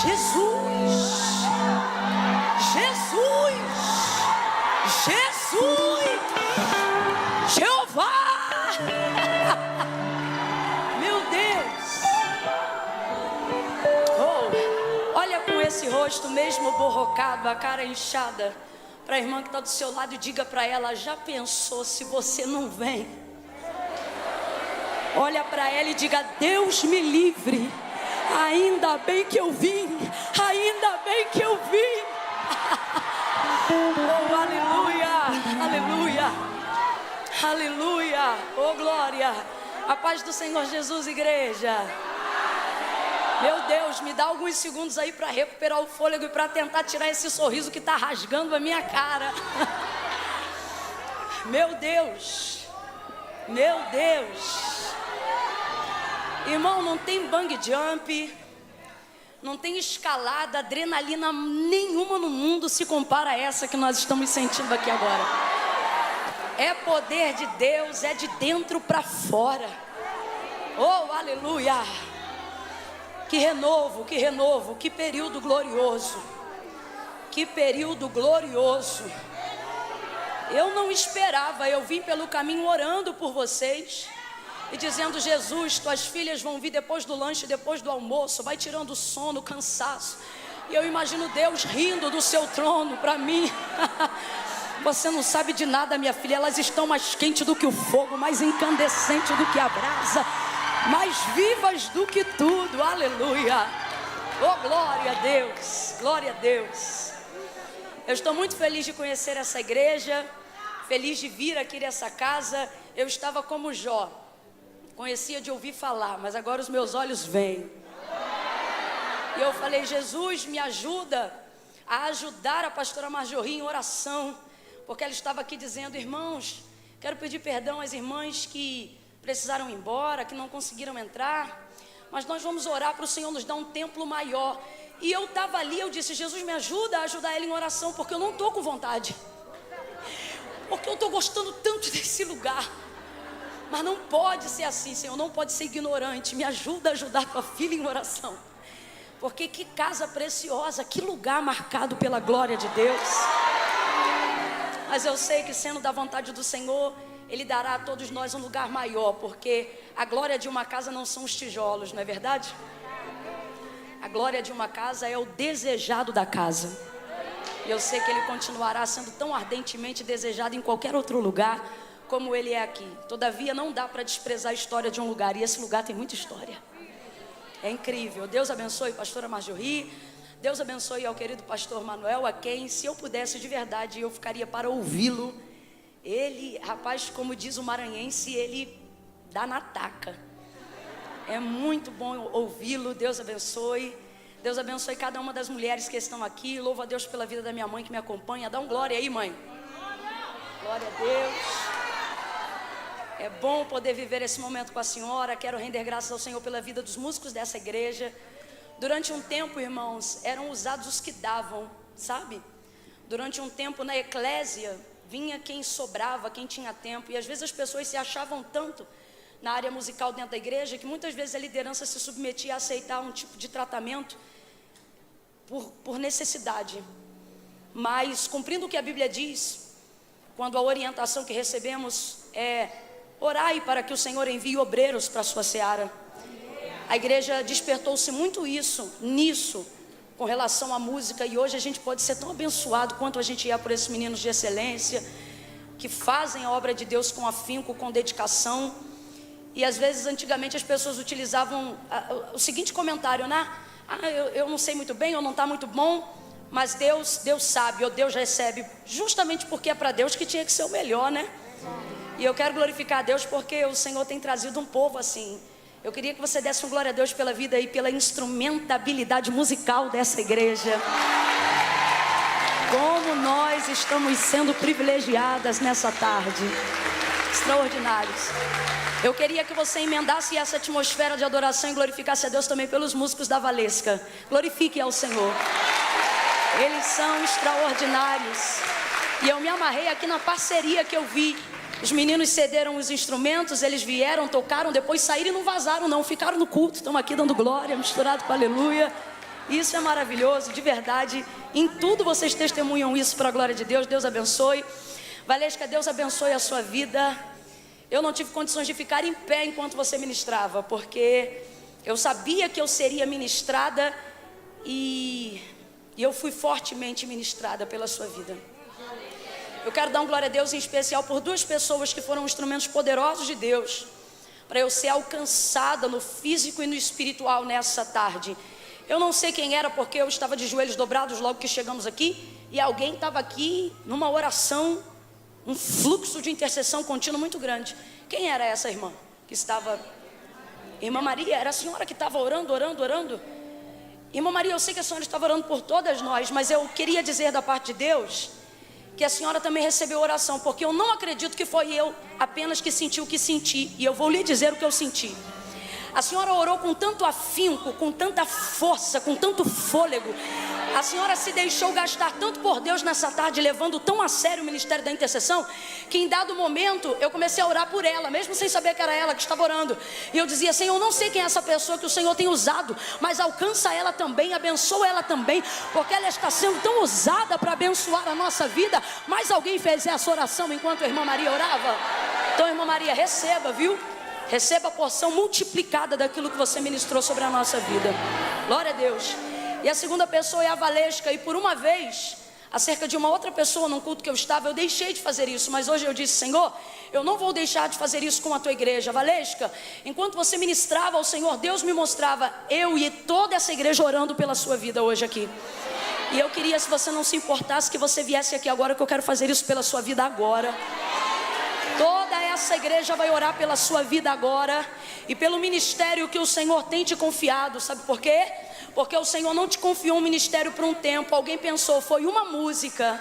Jesus, Jesus, Jesus, Jeová. Meu Deus. Oh, olha com esse rosto mesmo borrocado, a cara inchada, para a irmã que está do seu lado e diga para ela: já pensou se você não vem? Olha para ela e diga: Deus me livre, ainda bem que eu vim, ainda bem que eu vim. Oh, aleluia, aleluia, aleluia, oh glória. A paz do Senhor Jesus, igreja. Meu Deus, me dá alguns segundos aí para recuperar o fôlego e para tentar tirar esse sorriso que está rasgando a minha cara. Meu Deus, meu Deus. Irmão, não tem bungee jump, não tem escalada, adrenalina nenhuma no mundo se compara a essa que nós estamos sentindo aqui agora. É poder de Deus, é de dentro para fora. Oh, aleluia. Que renovo, que renovo, que período glorioso. Que período glorioso. Eu não esperava, eu vim pelo caminho orando por vocês e dizendo: Jesus, tuas filhas vão vir depois do lanche, depois do almoço, vai tirando o sono, o cansaço. E eu imagino Deus rindo do seu trono para mim. Você não sabe de nada, minha filha, elas estão mais quentes do que o fogo, mais incandescente do que a brasa, mais vivas do que tudo, aleluia. Oh, glória a Deus, glória a Deus. Eu estou muito feliz de conhecer essa igreja, feliz de vir aqui nessa casa. Eu estava como Jó, conhecia de ouvir falar, mas agora os meus olhos veem. E eu falei: Jesus, me ajuda a ajudar a pastora Marjorie em oração, porque ela estava aqui dizendo: irmãos, quero pedir perdão às irmãs que precisaram ir embora, que não conseguiram entrar, mas nós vamos orar para o Senhor nos dar um templo maior. E eu estava ali, eu disse: Jesus, me ajuda a ajudar ela em oração, porque eu não estou com vontade, porque eu estou gostando tanto desse lugar. Mas não pode ser assim, Senhor, não pode ser ignorante. Me ajuda a ajudar tua filha em oração, porque que casa preciosa, que lugar marcado pela glória de Deus. Mas eu sei que, sendo da vontade do Senhor, Ele dará a todos nós um lugar maior, porque a glória de uma casa não são os tijolos, não é verdade? A glória de uma casa é o desejado da casa. E eu sei que Ele continuará sendo tão ardentemente desejado em qualquer outro lugar como Ele é aqui. Todavia, não dá para desprezar a história de um lugar, e esse lugar tem muita história. É incrível. Deus abençoe a pastora Marjorie, Deus abençoe ao querido pastor Manuel, a quem, se eu pudesse de verdade, eu ficaria para ouvi-lo. Ele, rapaz, como diz o maranhense, ele dá na taca. É muito bom ouvi-lo. Deus abençoe. Deus abençoe cada uma das mulheres que estão aqui. Louvo a Deus pela vida da minha mãe que me acompanha. Dá um glória aí, mãe. Glória a Deus. É bom poder viver esse momento com a senhora. Quero render graças ao Senhor pela vida dos músicos dessa igreja. Durante um tempo, irmãos, eram usados os que davam, sabe? Durante um tempo na eclésia, vinha quem sobrava, quem tinha tempo. E às vezes as pessoas se achavam tanto na área musical dentro da igreja, que muitas vezes a liderança se submetia a aceitar um tipo de tratamento por necessidade. Mas, cumprindo o que a Bíblia diz, quando a orientação que recebemos é: orai para que o Senhor envie obreiros para a sua seara. A igreja despertou-se muito nisso, com relação à música, e hoje a gente pode ser tão abençoado quanto a gente é por esses meninos de excelência, que fazem a obra de Deus com afinco, com dedicação. E às vezes, antigamente, as pessoas utilizavam o seguinte comentário, né? Eu não sei muito bem, ou não está muito bom, mas Deus sabe, ou Deus recebe, justamente porque é para Deus que tinha que ser o melhor, né? E eu quero glorificar a Deus porque o Senhor tem trazido um povo assim. Eu queria que você desse um glória a Deus pela vida e pela instrumentabilidade musical dessa igreja. Como nós estamos sendo privilegiadas nessa tarde. Extraordinários. Eu queria que você emendasse essa atmosfera de adoração e glorificasse a Deus também pelos músicos da Valesca. Glorifique ao Senhor. Eles são extraordinários. E eu me amarrei aqui na parceria que eu vi. Os meninos cederam os instrumentos, eles vieram, tocaram, depois saíram e não vazaram não, ficaram no culto, estão aqui dando glória, misturado com aleluia. Isso é maravilhoso, de verdade. Em tudo vocês testemunham isso para a glória de Deus. Deus abençoe. Valesca, Deus abençoe a sua vida. Eu não tive condições de ficar em pé enquanto você ministrava, porque eu sabia que eu seria ministrada e eu fui fortemente ministrada pela sua vida. Eu quero dar um glória a Deus em especial por duas pessoas que foram instrumentos poderosos de Deus para eu ser alcançada no físico e no espiritual nessa tarde. Eu não sei quem era, porque eu estava de joelhos dobrados logo que chegamos aqui, e alguém estava aqui numa oração, um fluxo de intercessão contínuo muito grande. Quem era essa irmã que estava? Irmã Maria, era a senhora que estava orando? Irmã Maria, eu sei que a senhora estava orando por todas nós, mas eu queria dizer da parte de Deus que a senhora também recebeu oração, porque eu não acredito que foi eu apenas que senti o que senti, e eu vou lhe dizer o que eu senti. A senhora orou com tanto afinco, com tanta força, com tanto fôlego. A senhora se deixou gastar tanto por Deus nessa tarde, levando tão a sério o ministério da intercessão, que em dado momento eu comecei a orar por ela, mesmo sem saber que era ela que estava orando. E eu dizia: Senhor, eu não sei quem é essa pessoa que o Senhor tem usado, mas alcança ela também, abençoa ela também, porque ela está sendo tão usada para abençoar a nossa vida. Mas alguém fez essa oração enquanto a irmã Maria orava? Então, irmã Maria, receba, viu? Receba a porção multiplicada daquilo que você ministrou sobre a nossa vida. Glória a Deus. E a segunda pessoa é a Valesca. E por uma vez, acerca de uma outra pessoa num culto que eu estava, eu deixei de fazer isso. Mas hoje eu disse: Senhor, eu não vou deixar de fazer isso com a tua igreja. Valesca, enquanto você ministrava ao Senhor, Deus me mostrava eu e toda essa igreja orando pela sua vida hoje aqui. E eu queria, se você não se importasse, que você viesse aqui agora, que eu quero fazer isso pela sua vida agora. Toda essa igreja vai orar pela sua vida agora e pelo ministério que o Senhor tem te confiado. Sabe por quê? Porque o Senhor não te confiou um ministério por um tempo. Alguém pensou, foi uma música.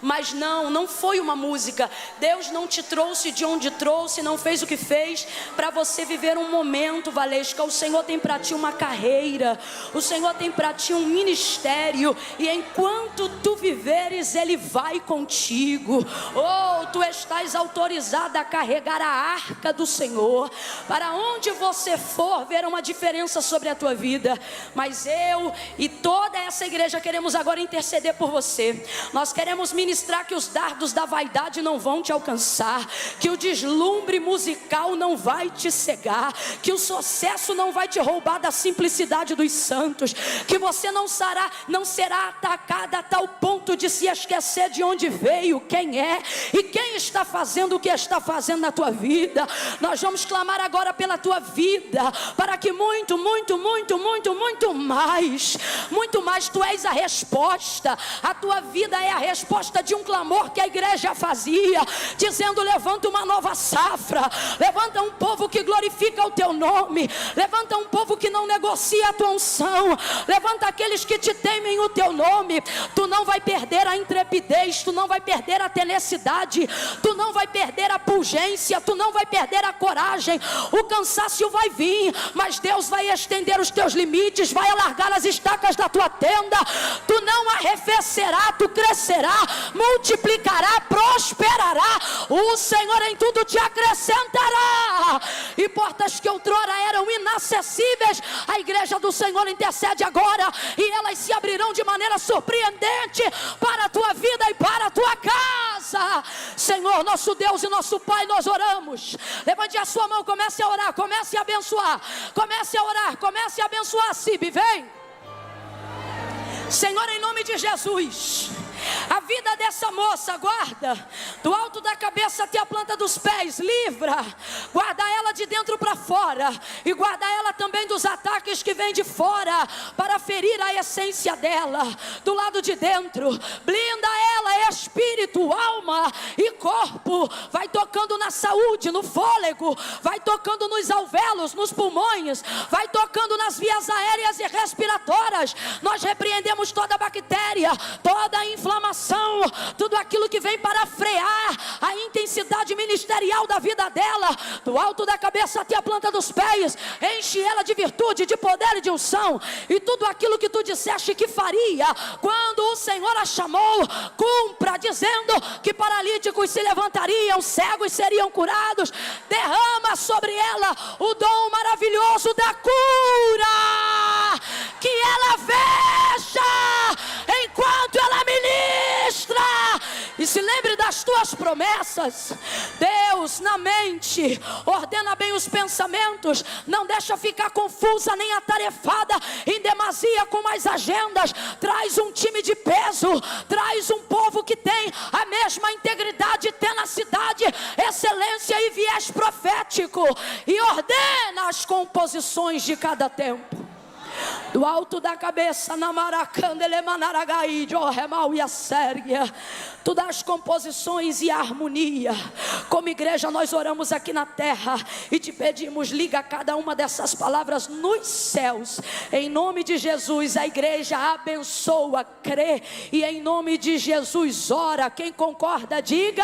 Mas não foi uma música. Deus não te trouxe de onde trouxe, não fez o que fez para você viver um momento, Valesca. O Senhor tem para ti uma carreira, o Senhor tem para ti um ministério, e enquanto tu viveres, Ele vai contigo. Oh, tu estás autorizada a carregar a arca do Senhor. Para onde você for, ver uma diferença sobre a tua vida. Mas eu e toda essa igreja queremos agora interceder por você. Nós queremos ministrar que os dardos da vaidade não vão te alcançar, que o deslumbre musical não vai te cegar, que o sucesso não vai te roubar da simplicidade dos santos, que você não será atacada a tal ponto de se esquecer de onde veio, quem é e quem está fazendo o que está fazendo na tua vida. Nós vamos clamar agora pela tua vida, para que muito mais, tu és a resposta. A tua vida é a resposta de um clamor que a igreja fazia, dizendo: levanta uma nova safra, levanta um povo que glorifica o teu nome, levanta um povo que não negocia a tua unção, levanta aqueles que te temem o teu nome. Tu não vai perder a intrepidez, tu não vai perder a tenacidade, tu não vai perder a pungência, tu não vai perder a coragem. O cansaço vai vir, mas Deus vai estender os teus limites, vai alargar as estacas da tua tenda. Tu não arrefecerá, tu crescerá, multiplicará, prosperará. O Senhor em tudo te acrescentará. E portas que outrora eram inacessíveis, a igreja do Senhor intercede agora, e elas se abrirão de maneira surpreendente para a tua vida e para a tua casa. Senhor, nosso Deus e nosso Pai, nós oramos. Levante a sua mão, comece a orar, comece a abençoar, comece a orar, comece a abençoar. Sibe, vem. Senhor, em nome de Jesus, a vida dessa moça, guarda do alto da cabeça até a planta dos pés, livra, guarda ela de dentro para fora, e guarda ela também dos ataques que vêm de fora para ferir a essência dela. Do lado de dentro, blinda ela, espírito, alma e corpo. Vai tocando na saúde, no fôlego, vai tocando nos alvéolos, nos pulmões, vai tocando nas vias aéreas e respiratórias. Nós repreendemos toda bactéria, toda inflamação, tudo aquilo que vem para frear a intensidade ministerial da vida dela, do alto da cabeça até a planta dos pés. Enche ela de virtude, de poder e de unção, e tudo aquilo que tu disseste que faria quando o Senhor a chamou, cumpra, dizendo que paralíticos se levantariam, cegos seriam curados. Derrama sobre ela o dom maravilhoso da cura, que ela veja das tuas promessas. Deus, na mente, ordena bem os pensamentos, não deixa ficar confusa nem atarefada em demasia com as agendas. Traz um time de peso, traz um povo que tem a mesma integridade, tenacidade, excelência e viés profético, e ordena as composições de cada tempo. Do alto da cabeça, na maracandelemanaragai, de Orremal e a Sérgia, tu dás composições e harmonia. Como igreja nós oramos aqui na terra e te pedimos, liga cada uma dessas palavras nos céus. Em nome de Jesus, a igreja abençoa, crê, e em nome de Jesus ora. Quem concorda, diga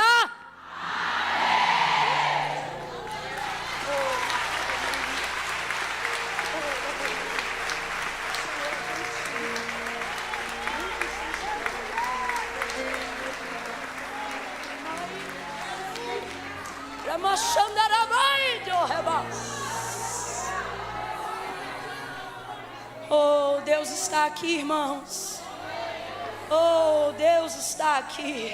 oh, Deus está aqui, irmãos. Oh, Deus está aqui.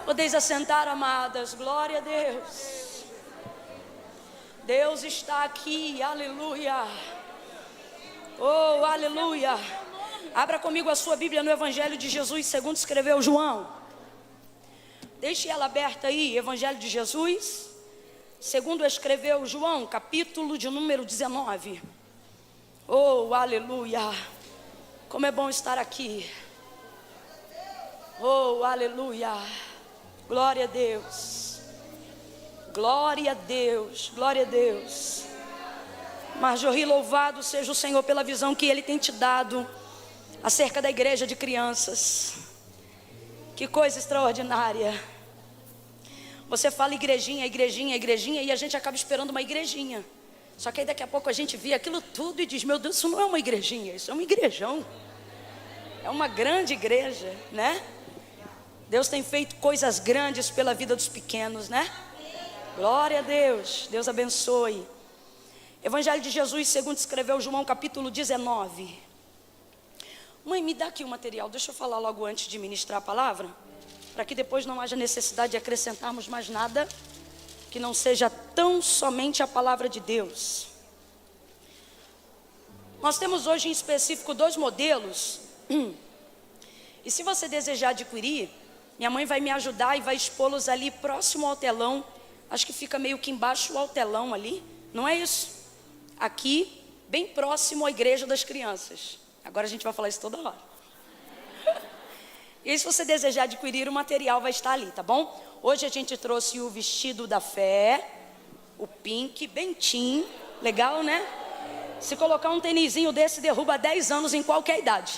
Podeis assentar, amadas. Glória a Deus. Deus está aqui, aleluia. Oh, aleluia. Abra comigo a sua Bíblia no Evangelho de Jesus, segundo escreveu João. Deixe ela aberta aí, Evangelho de Jesus, segundo escreveu João, capítulo de número 19. Oh, aleluia. Como é bom estar aqui. Oh, aleluia. Glória a Deus. Glória a Deus. Glória a Deus. Marjorie, louvado seja o Senhor pela visão que Ele tem te dado acerca da igreja de crianças. Que coisa extraordinária. Você fala igrejinha, igrejinha, igrejinha, e a gente acaba esperando uma igrejinha. Só que aí daqui a pouco a gente vê aquilo tudo e diz, meu Deus, isso não é uma igrejinha, isso é um igrejão. É uma grande igreja, né? Deus tem feito coisas grandes pela vida dos pequenos, né? Glória a Deus, Deus abençoe. Evangelho de Jesus, segundo escreveu João, capítulo 19. Mãe, me dá aqui o material, deixa eu falar logo antes de ministrar a palavra, para que depois não haja necessidade de acrescentarmos mais nada que não seja tão somente a palavra de Deus. Nós temos hoje em específico 2 modelos, e se você desejar adquirir, minha mãe vai me ajudar e vai expô-los ali próximo ao telão. Acho que fica meio que embaixo ao telão ali, não é isso? Aqui, bem próximo à igreja das crianças. Agora a gente vai falar isso toda hora. E aí, se você desejar adquirir o material, vai estar ali, tá bom? Hoje a gente trouxe o vestido da fé, o pink, bem teen, legal, né? Se colocar um tênisinho desse, derruba 10 anos em qualquer idade.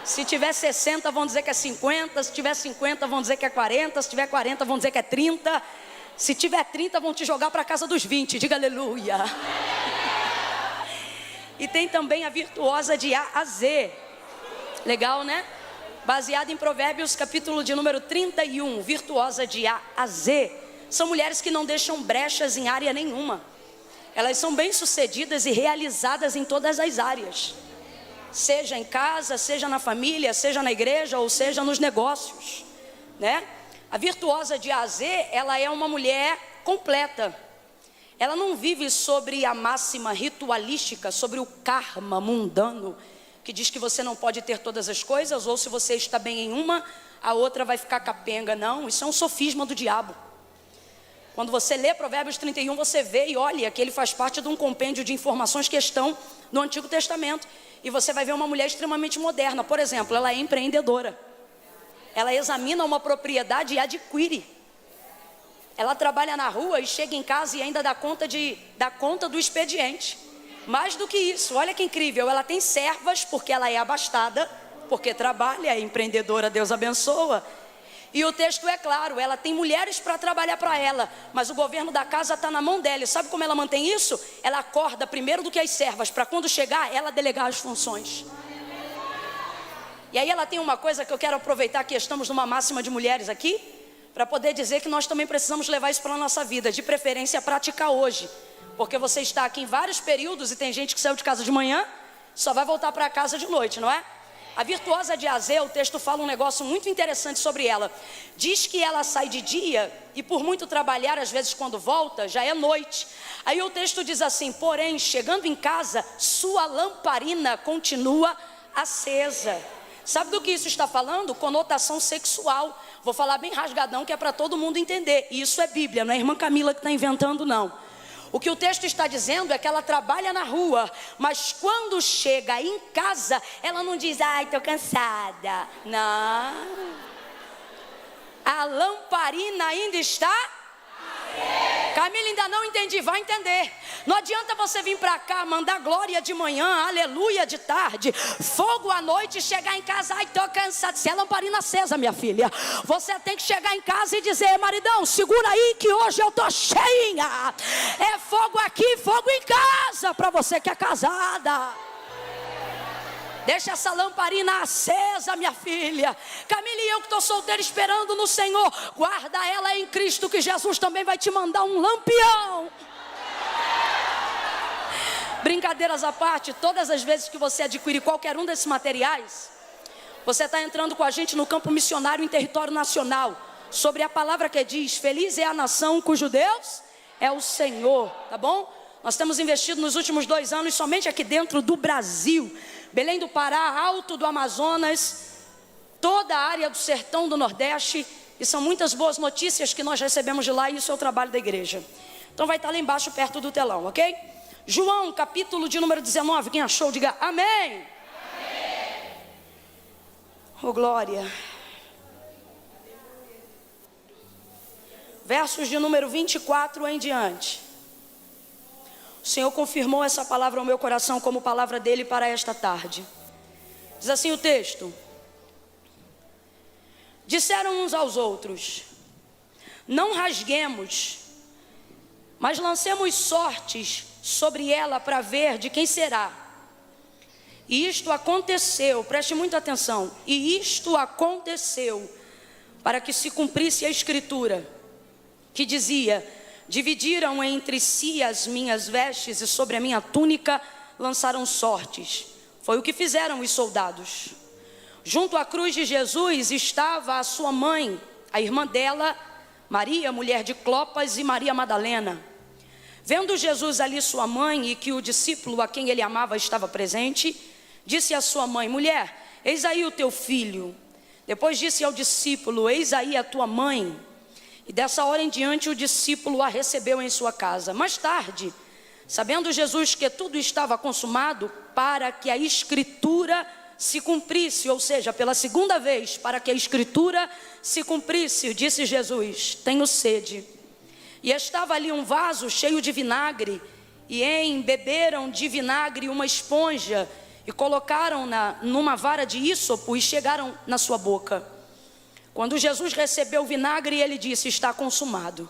Se tiver 60, vão dizer que é 50. Se tiver 50, vão dizer que é 40. Se tiver 40, vão dizer que é 30. Se tiver 30, vão te jogar para a casa dos 20. Diga aleluia. E tem também a virtuosa de A a Z. Legal, né? Baseada em Provérbios, capítulo de número 31. Virtuosa de A a Z. São mulheres que não deixam brechas em área nenhuma. Elas são bem-sucedidas e realizadas em todas as áreas. Seja em casa, seja na família, seja na igreja ou seja nos negócios, né? A virtuosa de A a Z, ela é uma mulher completa. Ela não vive sobre a máxima ritualística, sobre o karma mundano, que diz que você não pode ter todas as coisas, ou se você está bem em uma, a outra vai ficar capenga. Não, isso é um sofisma do diabo. Quando você lê Provérbios 31, você vê e olha que ele faz parte de um compêndio de informações que estão no Antigo Testamento. E você vai ver uma mulher extremamente moderna. Por exemplo, ela é empreendedora. Ela examina uma propriedade e adquire. Ela trabalha na rua e chega em casa e ainda dá conta do expediente. Mais do que isso, olha que incrível, ela tem servas porque ela é abastada, porque trabalha, é empreendedora, Deus abençoa. E o texto é claro, ela tem mulheres para trabalhar para ela, mas o governo da casa está na mão dela. E sabe como ela mantém isso? Ela acorda primeiro do que as servas, para quando chegar, ela delegar as funções. E aí ela tem uma coisa que eu quero aproveitar, que estamos numa máxima de mulheres aqui, para poder dizer que nós também precisamos levar isso para a nossa vida, de preferência praticar hoje. Porque você está aqui em vários períodos e tem gente que saiu de casa de manhã, só vai voltar para casa de noite, não é? A virtuosa de Azê, o texto fala um negócio muito interessante sobre ela. Diz que ela sai de dia e por muito trabalhar, às vezes quando volta, já é noite. Aí o texto diz assim: porém, chegando em casa, sua lamparina continua acesa. Sabe do que isso está falando? Conotação sexual. Vou falar bem rasgadão, que é para todo mundo entender. E isso é Bíblia, não é a irmã Camila que está inventando, não. O que o texto está dizendo é que ela trabalha na rua, mas quando chega em casa, ela não diz: ai, estou cansada. Não. A lamparina ainda está? Camila, ainda não entendi, vai entender. Não adianta você vir para cá, mandar glória de manhã, aleluia de tarde, fogo à noite, chegar em casa: ai, estou cansada. Se é lamparina acesa, minha filha, você tem que chegar em casa e dizer: maridão, segura aí que hoje eu estou cheinha. É fogo aqui, fogo em casa, para você que é casada. Deixa essa lamparina acesa, minha filha. Camila, e eu que estou solteira esperando no Senhor, guarda ela em Cristo, que Jesus também vai te mandar um lampião. Brincadeiras à parte, todas as vezes que você adquirir qualquer um desses materiais, você está entrando com a gente no campo missionário em território nacional, sobre a palavra que diz: feliz é a nação cujo Deus é o Senhor, tá bom? Nós temos investido nos últimos 2 anos somente aqui dentro do Brasil, Belém do Pará, Alto do Amazonas, toda a área do sertão do Nordeste, e são muitas boas notícias que nós recebemos de lá, e isso é o trabalho da igreja. Então vai estar lá embaixo perto do telão, ok? João, capítulo de número 19, quem achou, diga amém. Amém. Oh, glória. Versos de número 24 em diante. O Senhor confirmou essa palavra ao meu coração como palavra dele para esta tarde. Diz assim o texto: disseram uns aos outros: não rasguemos, mas lancemos sortes sobre ela para ver de quem será. E isto aconteceu, preste muita atenção, e isto aconteceu para que se cumprisse a escritura, que dizia: dividiram entre si as minhas vestes e sobre a minha túnica lançaram sortes. Foi o que fizeram os soldados. Junto à cruz de Jesus estava a sua mãe, a irmã dela, Maria, mulher de Clopas, e Maria Madalena. Vendo Jesus ali sua mãe e que o discípulo a quem ele amava estava presente, disse à sua mãe: mulher, eis aí o teu filho. Depois disse ao discípulo: eis aí a tua mãe. E dessa hora em diante o discípulo a recebeu em sua casa. Mais tarde, sabendo Jesus que tudo estava consumado, para que a escritura se cumprisse, ou seja, pela segunda vez, para que a escritura se cumprisse, disse Jesus: tenho sede. E estava ali um vaso cheio de vinagre, e embeberam de vinagre uma esponja, e colocaram-na numa vara de ísopo e chegaram na sua boca. Quando Jesus recebeu o vinagre, ele disse: está consumado.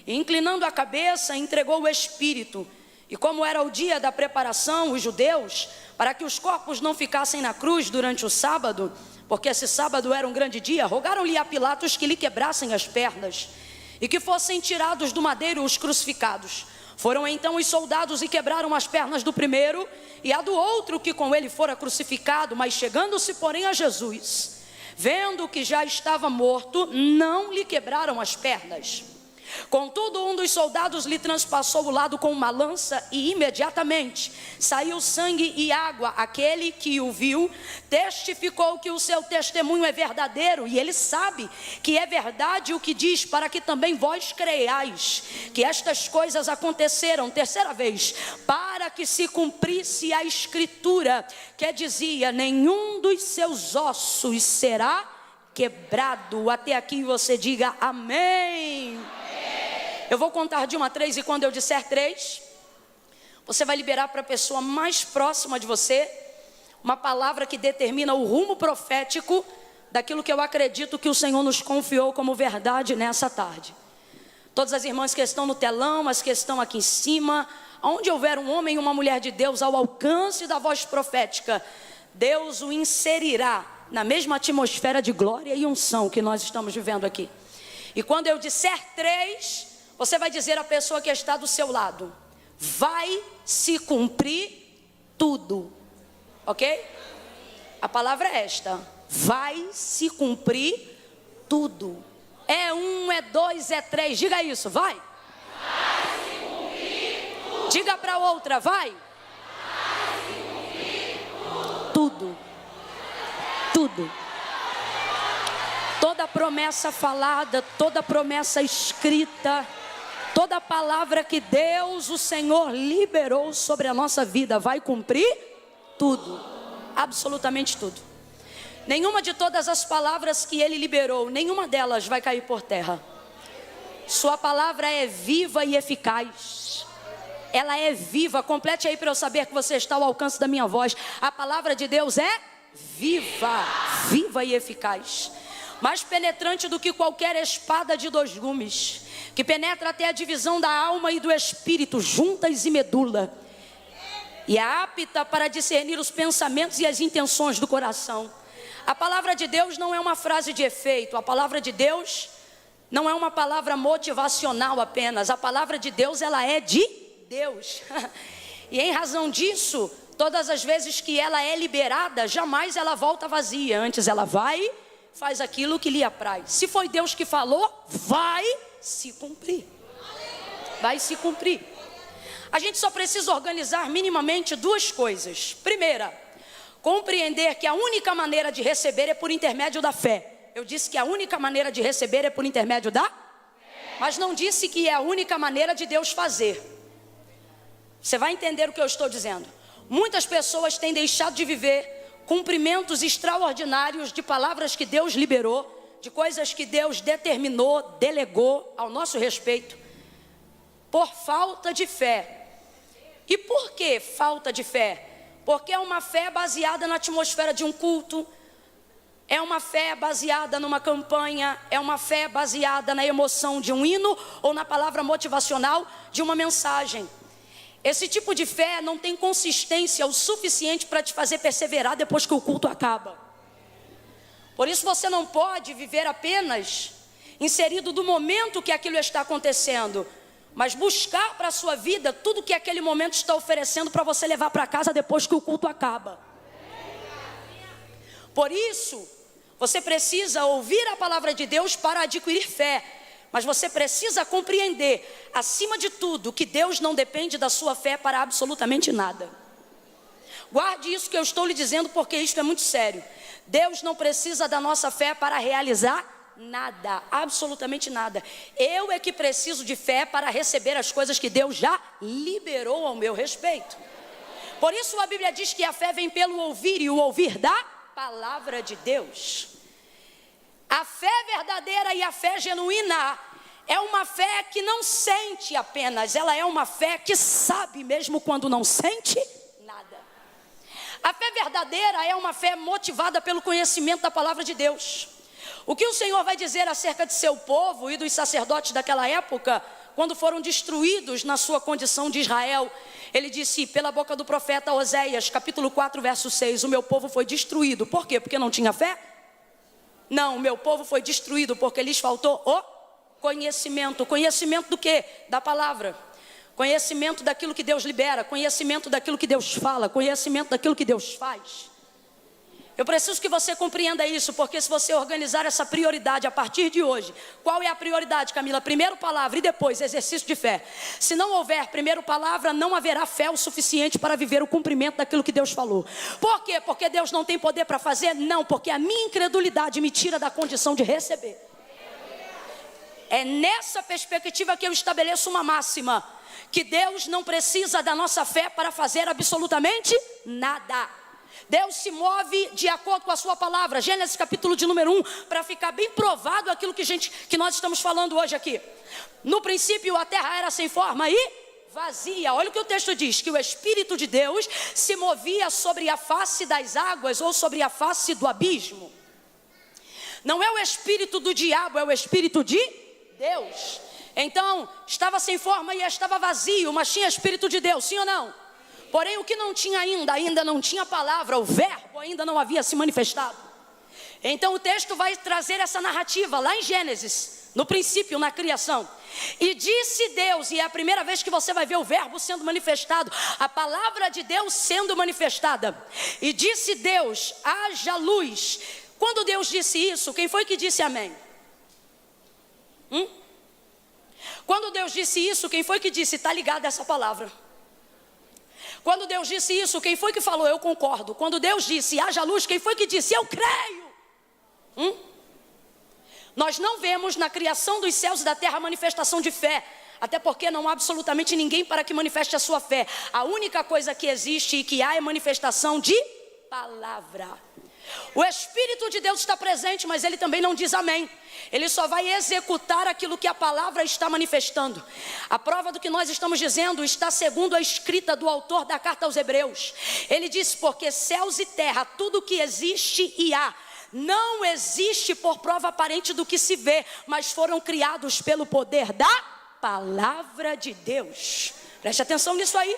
E inclinando a cabeça, entregou o Espírito. E como era o dia da preparação, os judeus, para que os corpos não ficassem na cruz durante o sábado, porque esse sábado era um grande dia, rogaram-lhe a Pilatos que lhe quebrassem as pernas e que fossem tirados do madeiro os crucificados. Foram então os soldados e quebraram as pernas do primeiro e a do outro que com ele fora crucificado, mas chegando-se porém a Jesus, vendo que já estava morto, não lhe quebraram as pernas. Contudo, um dos soldados lhe transpassou o lado com uma lança e imediatamente saiu sangue e água. Aquele que o viu testificou que o seu testemunho é verdadeiro, e ele sabe que é verdade o que diz, para que também vós creiais que estas coisas aconteceram. Terceira vez, para que se cumprisse a escritura que dizia: nenhum dos seus ossos será quebrado. Até aqui você diga amém. Eu vou contar de 1 a 3 e quando eu disser 3, você vai liberar para a pessoa mais próxima de você uma palavra que determina o rumo profético daquilo que eu acredito que o Senhor nos confiou como verdade nessa tarde. Todas as irmãs que estão no telão, as que estão aqui em cima, onde houver um homem e uma mulher de Deus ao alcance da voz profética, Deus o inserirá na mesma atmosfera de glória e unção que nós estamos vivendo aqui. E quando eu disser 3, você vai dizer à pessoa que está do seu lado: vai se cumprir tudo, ok? A palavra é esta: vai se cumprir tudo. É 1, é 2, é 3. Diga isso, vai. Vai se cumprir tudo. Diga para outra, vai. Vai se cumprir tudo. Tudo. Toda promessa falada, toda promessa escrita, toda palavra que Deus, o Senhor, liberou sobre a nossa vida, vai cumprir tudo. Absolutamente tudo. Nenhuma de todas as palavras que Ele liberou, nenhuma delas vai cair por terra. Sua palavra é viva e eficaz. Ela é viva. Complete aí para eu saber que você está ao alcance da minha voz. A palavra de Deus é viva, viva e eficaz. Mais penetrante do que qualquer espada de 2 gumes, que penetra até a divisão da alma e do espírito, juntas e medula, e é apta para discernir os pensamentos e as intenções do coração. A palavra de Deus não é uma frase de efeito. A palavra de Deus não é uma palavra motivacional apenas. A palavra de Deus, ela é de Deus. E em razão disso, todas as vezes que ela é liberada, jamais ela volta vazia. Antes ela vai, faz aquilo que lhe apraz. Se foi Deus que falou, vai se cumprir. Vai se cumprir. A gente só precisa organizar minimamente 2 coisas. Primeira, compreender que a única maneira de receber é por intermédio da fé. Eu disse que a única maneira de receber é por intermédio da fé. Mas não disse que é a única maneira de Deus fazer. Você vai entender o que eu estou dizendo. Muitas pessoas têm deixado de viver cumprimentos extraordinários de palavras que Deus liberou, de coisas que Deus determinou, delegou ao nosso respeito, por falta de fé. E por que falta de fé? Porque é uma fé baseada na atmosfera de um culto, é uma fé baseada numa campanha, é uma fé baseada na emoção de um hino ou na palavra motivacional de uma mensagem. Esse tipo de fé não tem consistência o suficiente para te fazer perseverar depois que o culto acaba. Por isso você não pode viver apenas inserido do momento que aquilo está acontecendo, mas buscar para a sua vida tudo que aquele momento está oferecendo para você levar para casa depois que o culto acaba. Por isso, você precisa ouvir a palavra de Deus para adquirir fé. Mas você precisa compreender, acima de tudo, que Deus não depende da sua fé para absolutamente nada. Guarde isso que eu estou lhe dizendo, porque isso é muito sério. Deus não precisa da nossa fé para realizar nada, absolutamente nada. Eu é que preciso de fé para receber as coisas que Deus já liberou ao meu respeito. Por isso a Bíblia diz que a fé vem pelo ouvir, e o ouvir da palavra de Deus. A fé verdadeira e a fé genuína é uma fé que não sente apenas, ela é uma fé que sabe mesmo quando não sente nada. A fé verdadeira é uma fé motivada pelo conhecimento da palavra de Deus. O que o Senhor vai dizer acerca de seu povo e dos sacerdotes daquela época, quando foram destruídos na sua condição de Israel? Ele disse pela boca do profeta Oséias, capítulo 4, verso 6, o meu povo foi destruído. Por quê? Porque não tinha fé? Não, o meu povo foi destruído porque lhes faltou o conhecimento. Conhecimento do quê? Da palavra. Conhecimento daquilo que Deus libera, conhecimento daquilo que Deus fala, conhecimento daquilo que Deus faz. Eu preciso que você compreenda isso, porque se você organizar essa prioridade a partir de hoje, qual é a prioridade, Camila? Primeiro palavra e depois exercício de fé. Se não houver primeiro palavra, não haverá fé o suficiente para viver o cumprimento daquilo que Deus falou. Por quê? Porque Deus não tem poder para fazer? Não, porque a minha incredulidade me tira da condição de receber. É nessa perspectiva que eu estabeleço uma máxima, que Deus não precisa da nossa fé para fazer absolutamente nada. Deus se move de acordo com a sua palavra. Gênesis capítulo de número 1, para ficar bem provado aquilo que nós estamos falando hoje aqui. No princípio a terra era sem forma e vazia. Olha o que o texto diz, que o Espírito de Deus se movia sobre a face das águas ou sobre a face do abismo. Não é o espírito do diabo, é o Espírito de Deus. Então, estava sem forma e estava vazio, mas tinha Espírito de Deus, sim ou não? Porém, o que não tinha ainda não tinha palavra, o verbo ainda não havia se manifestado. Então o texto vai trazer essa narrativa lá em Gênesis, no princípio, na criação. E disse Deus, e é a primeira vez que você vai ver o verbo sendo manifestado, a palavra de Deus sendo manifestada. E disse Deus, haja luz. Quando Deus disse isso, quem foi que disse amém? Quando Deus disse isso, quem foi que disse, está ligado a essa palavra? Quando Deus disse isso, quem foi que falou, eu concordo? Quando Deus disse, haja luz, quem foi que disse, eu creio? Nós não vemos na criação dos céus e da terra a manifestação de fé, até porque não há absolutamente ninguém para que manifeste a sua fé. A única coisa que existe e que há é manifestação de palavra. O Espírito de Deus está presente, mas ele também não diz amém. Ele só vai executar aquilo que a palavra está manifestando. A prova do que nós estamos dizendo está segundo a escrita do autor da carta aos Hebreus. Ele diz, porque céus e terra, tudo que existe e há, não existe por prova aparente do que se vê, mas foram criados pelo poder da palavra de Deus. Preste atenção nisso aí.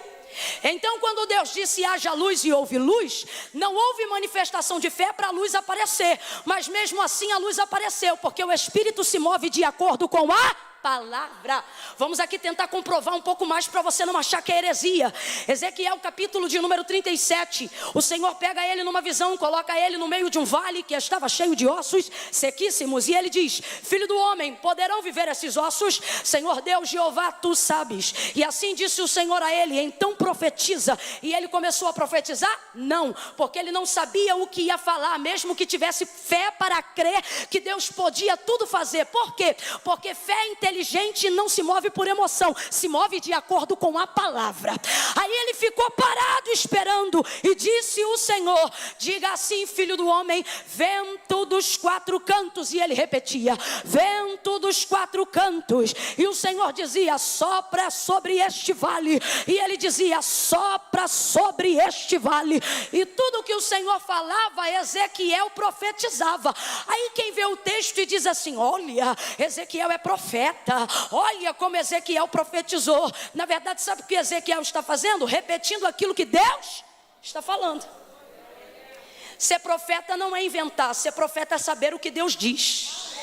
Então, quando Deus disse haja luz e houve luz, não houve manifestação de fé para a luz aparecer, mas mesmo assim a luz apareceu, porque o Espírito se move de acordo com a palavra. Vamos aqui tentar comprovar um pouco mais para você não achar que é heresia. Ezequiel capítulo de número 37, o Senhor pega ele numa visão, coloca ele no meio de um vale que estava cheio de ossos sequíssimos, e ele diz, filho do homem, poderão viver esses ossos? Senhor Deus, Jeová, tu sabes. E assim disse o Senhor a ele, então profetiza. E ele começou a profetizar? Não, porque ele não sabia o que ia falar, mesmo que tivesse fé para crer que Deus podia tudo fazer. Por quê? Porque fé inteligente não se move por emoção, se move de acordo com a palavra. Aí ele ficou parado esperando, e disse o Senhor, diga assim, filho do homem, vento dos quatro cantos. E ele repetia, vento dos quatro cantos. E o Senhor dizia, sopra sobre este vale. E ele dizia, sopra sobre este vale. E tudo que o Senhor falava, Ezequiel profetizava. Aí quem vê o texto e diz assim, olha, Ezequiel é profeta, olha como Ezequiel profetizou. Na verdade, sabe o que Ezequiel está fazendo? Repetindo aquilo que Deus está falando. Ser profeta não é inventar, ser profeta é saber o que Deus diz.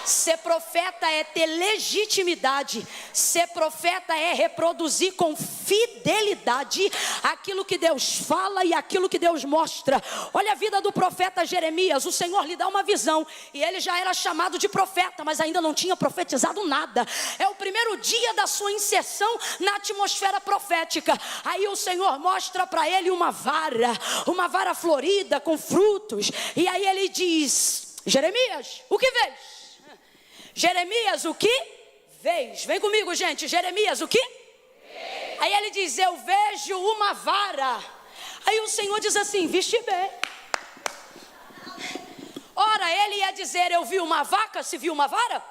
Ser profeta é ter legitimidade. Ser profeta é reproduzir com fidelidade aquilo que Deus fala e aquilo que Deus mostra. Olha a vida do profeta Jeremias. O Senhor lhe dá uma visão e ele já era chamado de profeta, mas ainda não tinha profetizado nada. É o primeiro dia da sua inserção na atmosfera profética. Aí o Senhor mostra para ele uma vara florida com frutos. E aí ele diz, Jeremias, o que vês? Jeremias, o que vês? Vem comigo, gente. Jeremias, o que? Vês. Aí ele diz, eu vejo uma vara. Aí o Senhor diz assim, viste bem. Ora, ele ia dizer, eu vi uma vaca, se viu uma vara?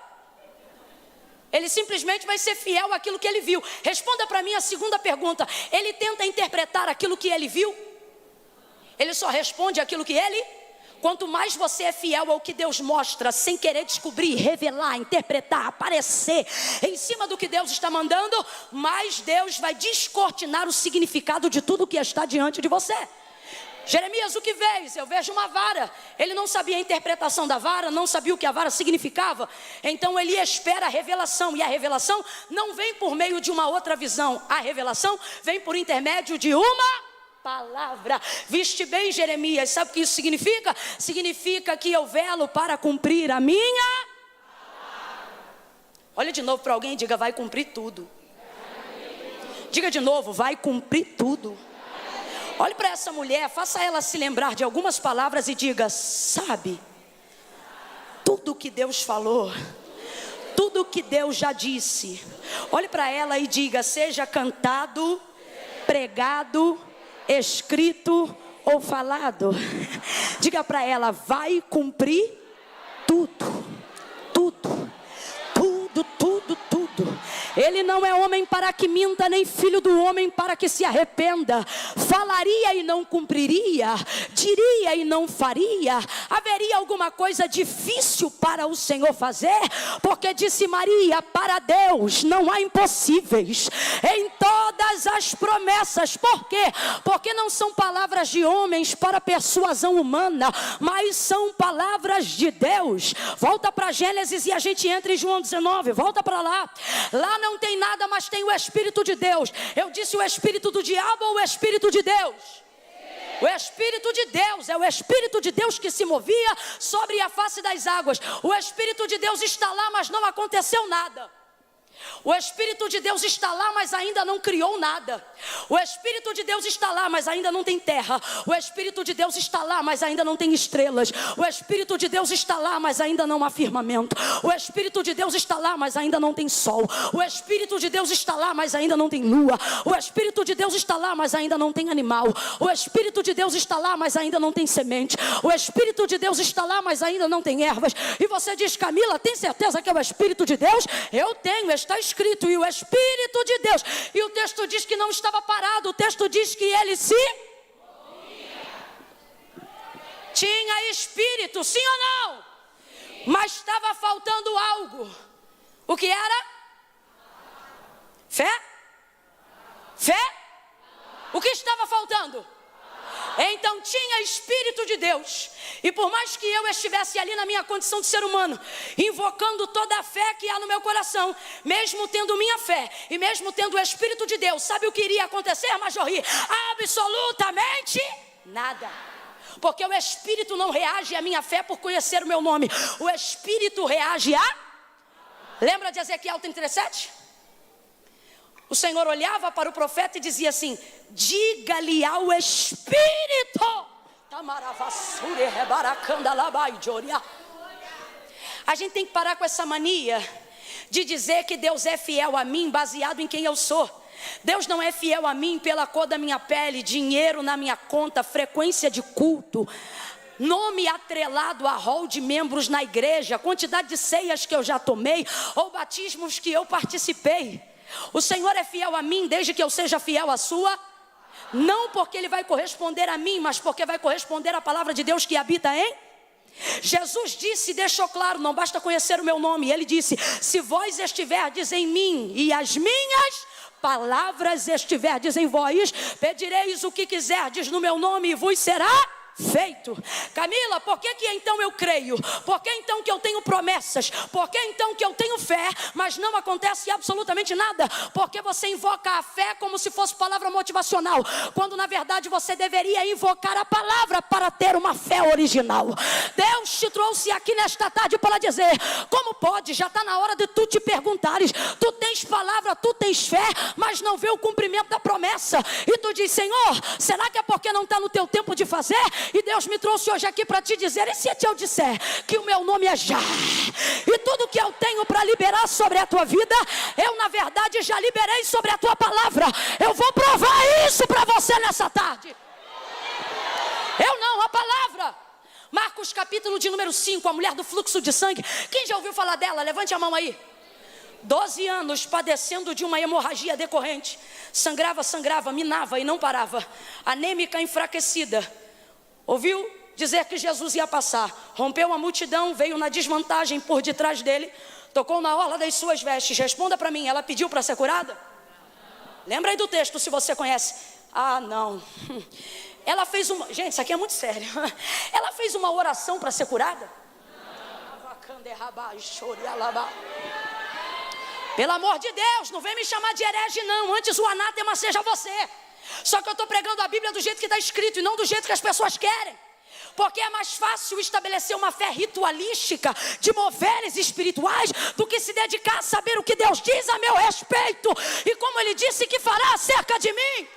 Ele simplesmente vai ser fiel àquilo que ele viu. Responda para mim a segunda pergunta. Ele tenta interpretar aquilo que ele viu? Ele só responde aquilo que ele... Quanto mais você é fiel ao que Deus mostra, sem querer descobrir, revelar, interpretar, aparecer em cima do que Deus está mandando, mais Deus vai descortinar o significado de tudo que está diante de você. Jeremias, o que vês? Eu vejo uma vara. Ele não sabia a interpretação da vara, não sabia o que a vara significava. Então ele espera a revelação, e a revelação não vem por meio de uma outra visão. A revelação vem por intermédio de uma palavra. Viste bem, Jeremias, sabe o que isso significa? Significa que eu velo para cumprir a minha palavra. Olha de novo para alguém e diga, vai cumprir tudo. Diga de novo, vai cumprir tudo. Olhe para essa mulher, faça ela se lembrar de algumas palavras e diga, sabe, tudo que Deus falou, tudo que Deus já disse. Olhe para ela e diga, seja cantado, pregado, escrito ou falado. Diga para ela, vai cumprir tudo, tudo, tudo, tudo, tudo. Ele não é homem para que minta, nem filho do homem para que se arrependa. Falaria e não cumpriria, diria e não faria. Haveria alguma coisa difícil para o Senhor fazer? Porque disse Maria, para Deus não há impossíveis em todas as promessas. Por quê? Porque não são palavras de homens para persuasão humana, mas são palavras de Deus. Volta para Gênesis e a gente entra em João 19, volta para lá. Lá não tem nada, mas tem o Espírito de Deus. Eu disse o Espírito do diabo ou o Espírito de Deus? O Espírito de Deus, é o Espírito de Deus que se movia sobre a face das águas. O Espírito de Deus está lá, mas não aconteceu nada. O Espírito de Deus está lá, mas ainda não criou nada. O Espírito de Deus está lá, mas ainda não tem terra. O Espírito de Deus está lá, mas ainda não tem estrelas. O Espírito de Deus está lá, mas ainda não há firmamento. O Espírito de Deus está lá, mas ainda não tem sol. O Espírito de Deus está lá, mas ainda não tem lua. O Espírito de Deus está lá, mas ainda não tem animal. O Espírito de Deus está lá, mas ainda não tem semente. O Espírito de Deus está lá, mas ainda não tem ervas. E você diz, Camila, tem certeza que é o Espírito de Deus? Eu tenho, está escrito, e o Espírito de Deus. E o texto diz que não estava parado, o texto diz que ele se tinha espírito, sim ou não? Sim. Mas estava faltando algo. O que era? Fé? Fé? O que estava faltando? Então tinha Espírito de Deus. E por mais que eu estivesse ali na minha condição de ser humano, invocando toda a fé que há no meu coração, mesmo tendo minha fé e mesmo tendo o Espírito de Deus, sabe o que iria acontecer, Majorri? Absolutamente nada. Porque o Espírito não reage à minha fé por conhecer o meu nome. O Espírito reage a... Lembra de Ezequiel 37? O Senhor olhava para o profeta e dizia assim: diga-lhe ao Espírito. A gente tem que parar com essa mania de dizer que Deus é fiel a mim baseado em quem eu sou. Deus não é fiel a mim pela cor da minha pele, dinheiro na minha conta, frequência de culto, nome atrelado a rol de membros na igreja, quantidade de ceias que eu já tomei ou batismos que eu participei. O Senhor é fiel a mim desde que eu seja fiel à sua. Não porque Ele vai corresponder a mim, mas porque vai corresponder à palavra de Deus que habita em... Jesus disse, deixou claro, não basta conhecer o meu nome. Ele disse, se vós estiverdes em mim e as minhas palavras estiverdes em vós, pedireis o que quiserdes no meu nome e vos será feito. Camila, por que então eu creio? Por que então que eu tenho promessas? Por que então que eu tenho fé, mas não acontece absolutamente nada? Porque você invoca a fé como se fosse palavra motivacional, quando na verdade você deveria invocar a palavra para ter uma fé original. Deus te trouxe aqui nesta tarde para dizer, como pode? Já está na hora de tu te perguntares, tu tens palavra, tu tens fé, mas não vê o cumprimento da promessa, e tu diz, Senhor, será que é porque não está no teu tempo de fazer? E Deus me trouxe hoje aqui para te dizer, e se eu disser que o meu nome é Já, e tudo que eu tenho para liberar sobre a tua vida, eu na verdade já liberei sobre a tua palavra. Eu vou provar isso para você nessa tarde. Eu não, a palavra. Marcos capítulo de número 5, a mulher do fluxo de sangue. Quem já ouviu falar dela? Levante a mão aí. 12 anos padecendo de uma hemorragia decorrente. Sangrava, minava e não parava. Anêmica, enfraquecida. Ouviu dizer que Jesus ia passar, rompeu a multidão, veio na desvantagem por detrás dele, tocou na orla das suas vestes. Responda para mim, ela pediu para ser curada? Lembra aí do texto se você conhece. Ah, não. Ela fez uma... Gente, isso aqui é muito sério. Ela fez uma oração para ser curada? Pelo amor de Deus, não vem me chamar de herege não, antes o anátema seja você. Só que eu estou pregando a Bíblia do jeito que está escrito e não do jeito que as pessoas querem. Porque é mais fácil estabelecer uma fé ritualística de moveres espirituais do que se dedicar a saber o que Deus diz a meu respeito e como Ele disse que fará acerca de mim.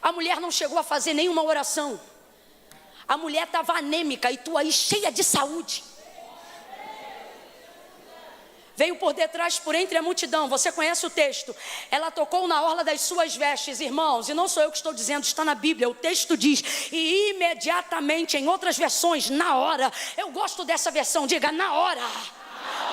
A mulher não chegou a fazer nenhuma oração. A mulher estava anêmica e tu aí cheia de saúde. veio por detrás, por entre a multidão. Você conhece o texto. Ela tocou na orla das suas vestes, irmãos. E não sou eu que estou dizendo, está na Bíblia. O texto diz, e imediatamente, em outras versões, na hora. Eu gosto dessa versão, diga na hora.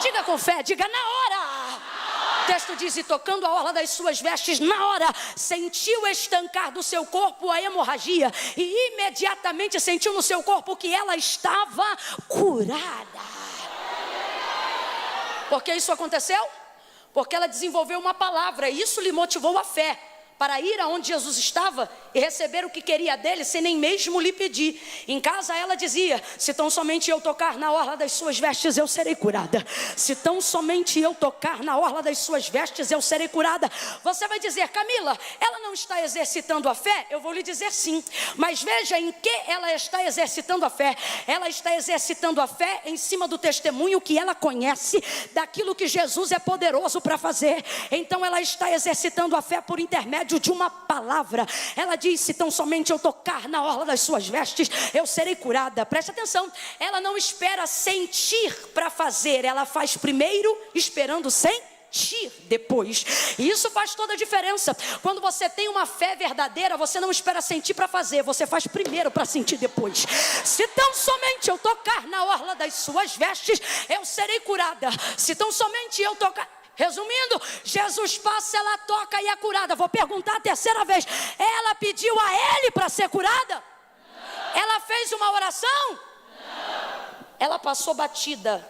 Diga com fé, diga na hora. O texto diz, e tocando a orla das suas vestes, na hora, sentiu estancar do seu corpo a hemorragia. E imediatamente sentiu no seu corpo que ela estava curada. Por que isso aconteceu? Porque ela desenvolveu uma palavra, e isso lhe motivou a fé, para ir aonde Jesus estava e receber o que queria dele, sem nem mesmo lhe pedir. Em casa ela dizia, se tão somente eu tocar na orla das suas vestes, eu serei curada. Se tão somente eu tocar na orla das suas vestes, eu serei curada. Você vai dizer, Camila, ela não está exercitando a fé? Eu vou lhe dizer sim, mas veja em que ela está exercitando a fé. Ela está exercitando a fé em cima do testemunho que ela conhece, daquilo que Jesus é poderoso para fazer. Então ela está exercitando a fé por intermédio de uma palavra. Ela diz, se tão somente eu tocar na orla das suas vestes, eu serei curada. Presta atenção, ela não espera sentir para fazer, ela faz primeiro esperando sentir depois. E isso faz toda a diferença. Quando você tem uma fé verdadeira, você não espera sentir para fazer, você faz primeiro para sentir depois. Se tão somente eu tocar na orla das suas vestes, eu serei curada. Se tão somente eu tocar... Resumindo, Jesus passa, ela toca e é curada. Vou perguntar a terceira vez, ela pediu a ele para ser curada? Não. Ela fez uma oração? Não. Ela passou batida,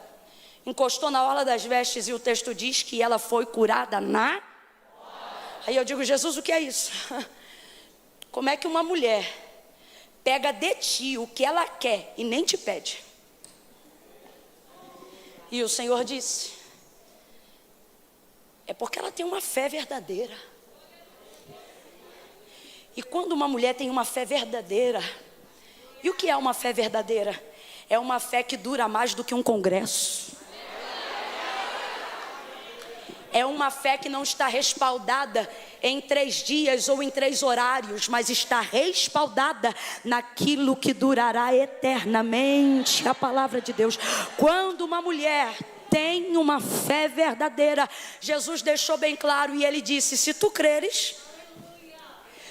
encostou na orla das vestes, e o texto diz que ela foi curada na... Aí eu digo, Jesus, o que é isso? Como é que uma mulher pega de ti o que ela quer e nem te pede? E o Senhor disse, é porque ela tem uma fé verdadeira. E quando uma mulher tem uma fé verdadeira, e o que é uma fé verdadeira? É uma fé que dura mais do que um congresso. É uma fé que não está respaldada em 3 dias ou em 3 horários, mas está respaldada naquilo que durará eternamente, a palavra de Deus. Quando uma mulher tem uma fé verdadeira, Jesus deixou bem claro e ele disse, se tu creres,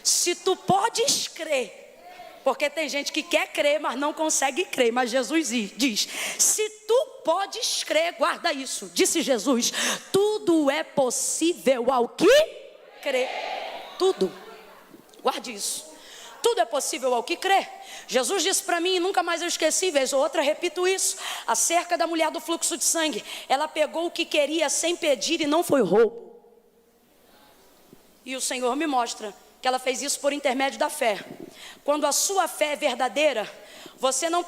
se tu podes crer, porque tem gente que quer crer, mas não consegue crer, mas Jesus diz, se tu podes crer, guarda isso, disse Jesus, tudo é possível ao que crê, tudo, guarde isso. Tudo é possível ao que crê. Jesus disse para mim, e nunca mais eu esqueci, vez ou outra repito isso, acerca da mulher do fluxo de sangue. Ela pegou o que queria sem pedir e não foi roubo. E o Senhor me mostra que ela fez isso por intermédio da fé. Quando a sua fé é verdadeira, você não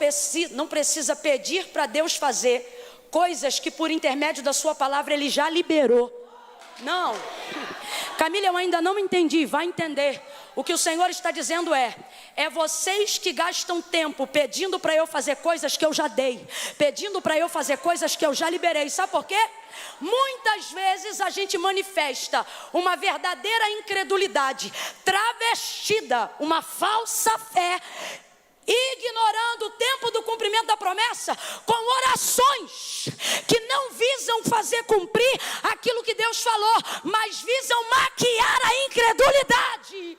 precisa pedir para Deus fazer coisas que por intermédio da sua palavra Ele já liberou. Não, Camila, eu ainda não entendi, vai entender. O que o Senhor está dizendo é vocês que gastam tempo pedindo para eu fazer coisas que eu já dei, pedindo para eu fazer coisas que eu já liberei. Sabe por quê? Muitas vezes a gente manifesta uma verdadeira incredulidade, travestida, uma falsa fé, ignorando o tempo do cumprimento da promessa, com orações que não visam fazer cumprir aquilo que Deus falou, mas visam maquiar a incredulidade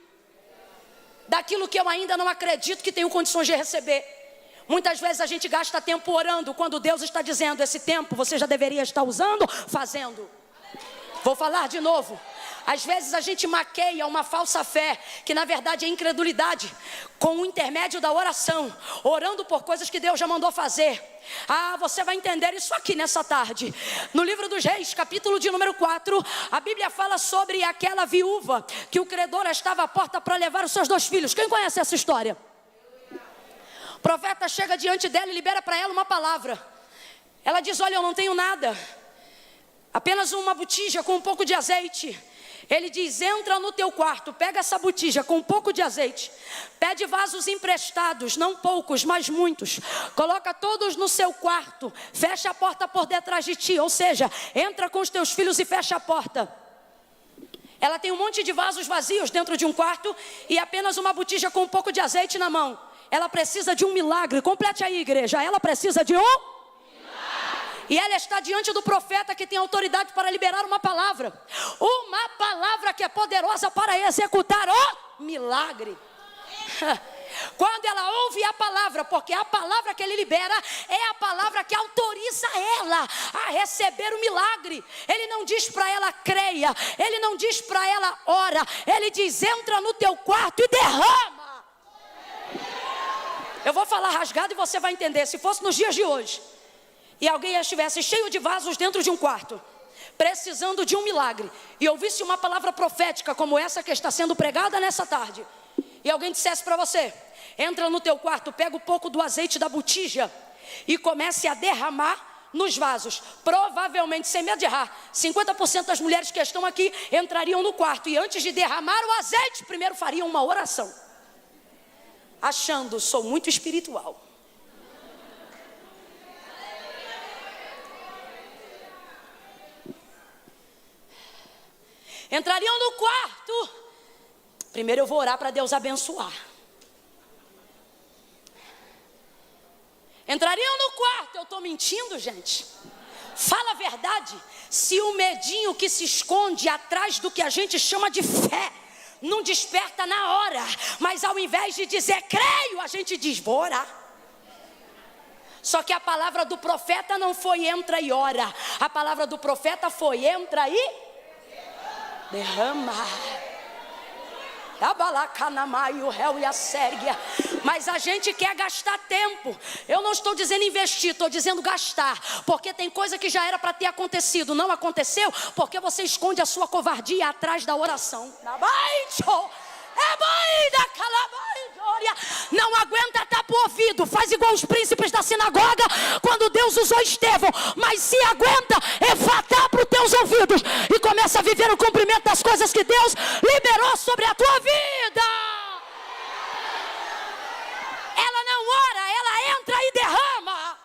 daquilo que eu ainda não acredito que tenho condições de receber. Muitas vezes a gente gasta tempo orando, quando Deus está dizendo, esse tempo você já deveria estar usando, fazendo. Vou falar de novo. Às vezes a gente maqueia uma falsa fé, que na verdade é incredulidade, com o intermédio da oração, orando por coisas que Deus já mandou fazer. Ah, você vai entender isso aqui nessa tarde. No livro dos Reis, capítulo de número 4, a Bíblia fala sobre aquela viúva, que o credor estava à porta para levar os seus 2 filhos. Quem conhece essa história? O profeta chega diante dela e libera para ela uma palavra. Ela diz, olha, eu não tenho nada, apenas uma botija com um pouco de azeite. Ele diz, entra no teu quarto, pega essa botija com um pouco de azeite, pede vasos emprestados, não poucos, mas muitos, coloca todos no seu quarto, fecha a porta por detrás de ti, ou seja, entra com os teus filhos e fecha a porta. Ela tem um monte de vasos vazios dentro de um quarto e apenas uma botija com um pouco de azeite na mão. Ela precisa de um milagre. Complete aí, igreja, ela precisa de um milagre. E ela está diante do profeta que tem autoridade para liberar uma palavra que é poderosa para executar o milagre. Quando ela ouve a palavra, porque a palavra que ele libera é a palavra que autoriza ela a receber o milagre. Ele não diz para ela creia, ele não diz para ela ora, ele diz entra no teu quarto e derrama. Eu vou falar rasgado e você vai entender. Se fosse nos dias de hoje e alguém estivesse cheio de vasos dentro de um quarto, precisando de um milagre, e ouvisse uma palavra profética como essa que está sendo pregada nessa tarde, e alguém dissesse para você, entra no teu quarto, pega um pouco do azeite da botija e comece a derramar nos vasos, provavelmente, sem medo de errar, 50% das mulheres que estão aqui entrariam no quarto e antes de derramar o azeite, primeiro fariam uma oração, achando, sou muito espiritual. Entrariam no quarto, primeiro eu vou orar para Deus abençoar. Entrariam no quarto, eu estou mentindo, gente? Fala a verdade. Se o medinho que se esconde atrás do que a gente chama de fé não desperta na hora, mas ao invés de dizer creio, a gente diz vou orar. Só que a palavra do profeta não foi entra e ora. A palavra do profeta foi entra e derrama. O réu e a sérgia. Mas a gente quer gastar tempo. Eu não estou dizendo investir, estou dizendo gastar. Porque tem coisa que já era para ter acontecido, não aconteceu, porque você esconde a sua covardia atrás da oração. Não aguenta tapa o ouvido. Faz igual os príncipes da sinagoga quando Deus usou Estevão. Mas se aguenta, tapa os teus ouvidos e começa a viver o cumprimento das coisas que Deus liberou sobre a tua vida. Ela não ora, ela entra e derrama.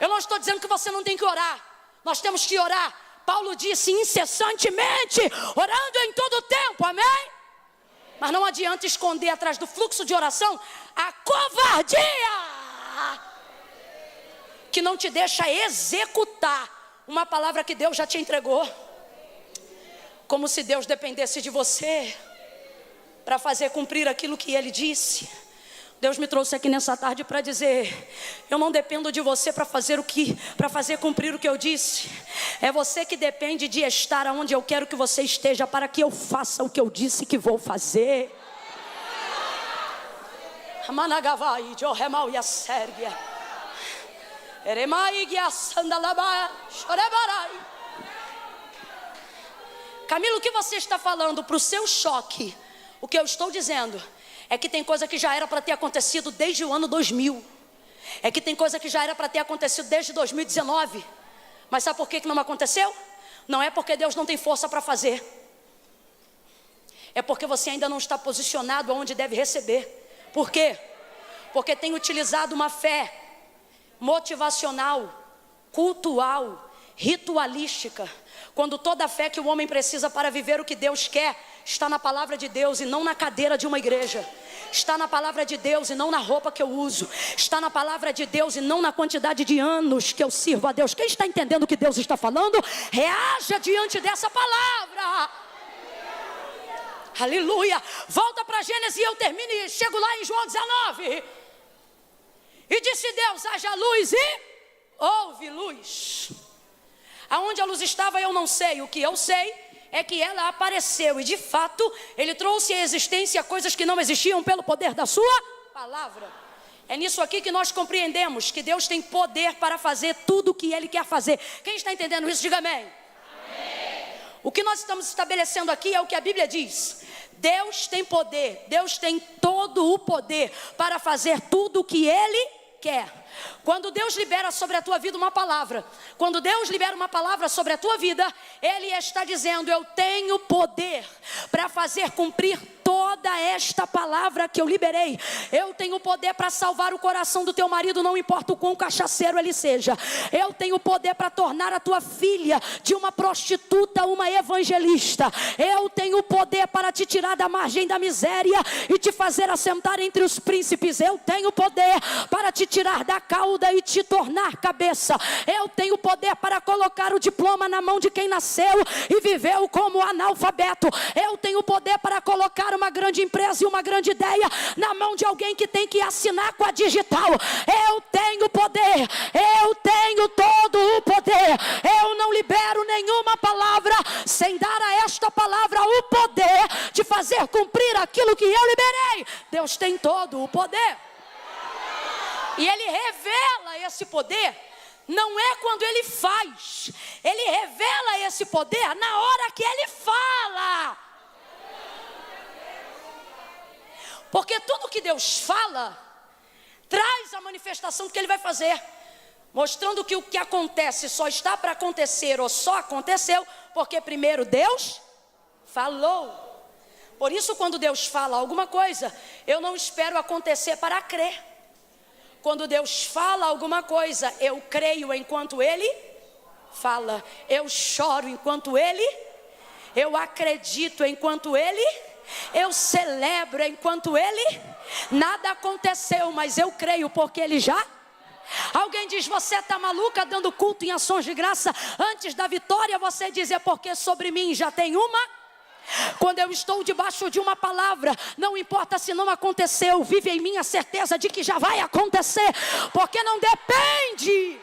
Eu não estou dizendo que você não tem que orar. Nós temos que orar. Paulo disse incessantemente, orando em todo o tempo, amém? Mas não adianta esconder atrás do fluxo de oração a covardia que não te deixa executar uma palavra que Deus já te entregou. Como se Deus dependesse de você para fazer cumprir aquilo que Ele disse. Deus me trouxe aqui nessa tarde para dizer, eu não dependo de você para fazer cumprir o que eu disse. É você que depende de estar onde eu quero que você esteja para que eu faça o que eu disse que vou fazer. Camilo, o que você está falando? Para o seu choque, o que eu estou dizendo é que tem coisa que já era para ter acontecido desde o ano 2000. É que tem coisa que já era para ter acontecido desde 2019. Mas sabe por que não aconteceu? Não é porque Deus não tem força para fazer. É porque você ainda não está posicionado onde deve receber. Por quê? Porque tem utilizado uma fé motivacional, cultual, ritualística. Quando toda a fé que o homem precisa para viver o que Deus quer está na palavra de Deus e não na cadeira de uma igreja. Está na palavra de Deus e não na roupa que eu uso. Está na palavra de Deus e não na quantidade de anos que eu sirvo a Deus. Quem está entendendo o que Deus está falando, reaja diante dessa palavra. Aleluia. Volta para Gênesis e eu termino e chego lá em João 19. E disse Deus, haja luz e houve luz. Aonde a luz estava eu não sei. O que eu sei é que ela apareceu. E de fato Ele trouxe à existência coisas que não existiam pelo poder da sua palavra. É nisso aqui que nós compreendemos que Deus tem poder para fazer tudo o que Ele quer fazer. Quem está entendendo isso, diga amém. Amém. O que nós estamos estabelecendo aqui é o que a Bíblia diz. Deus tem poder, Deus tem todo o poder para fazer tudo o que Ele quer. Quando Deus libera sobre a tua vida uma palavra, quando Deus libera uma palavra sobre a tua vida, Ele está dizendo, eu tenho poder para fazer cumprir toda esta palavra que eu liberei. Eu tenho poder para salvar o coração do teu marido, não importa o quão cachaceiro ele seja. Eu tenho poder para tornar a tua filha de uma prostituta uma evangelista. Eu tenho poder para para te tirar da margem da miséria e te fazer assentar entre os príncipes. Eu tenho poder para te tirar da cauda e te tornar cabeça. Eu tenho poder para colocar o diploma na mão de quem nasceu e viveu como analfabeto. Eu tenho poder para colocar uma grande empresa e uma grande ideia na mão de alguém que tem que assinar com a digital. Eu tenho poder, eu tenho todo o poder. Eu não libero nenhuma palavra sem dar a esta palavra o poder de fazer cumprir aquilo que eu liberei. Deus tem todo o poder. E Ele revela esse poder. Não é quando Ele faz. Ele revela esse poder na hora que Ele fala. Porque tudo que Deus fala traz a manifestação do que Ele vai fazer, mostrando que o que acontece só está para acontecer ou só aconteceu porque primeiro Deus falou. Por isso, quando Deus fala alguma coisa, eu não espero acontecer para crer. Quando Deus fala alguma coisa, eu creio enquanto Ele fala. Eu choro enquanto Ele, eu acredito enquanto Ele, eu celebro enquanto Ele. Nada aconteceu, mas eu creio porque Ele já. Alguém diz: você está maluca dando culto em ações de graça antes da vitória? Você diz: é porque sobre mim já tem uma. Quando eu estou debaixo de uma palavra, não importa se não aconteceu, vive em mim a certeza de que já vai acontecer, porque não depende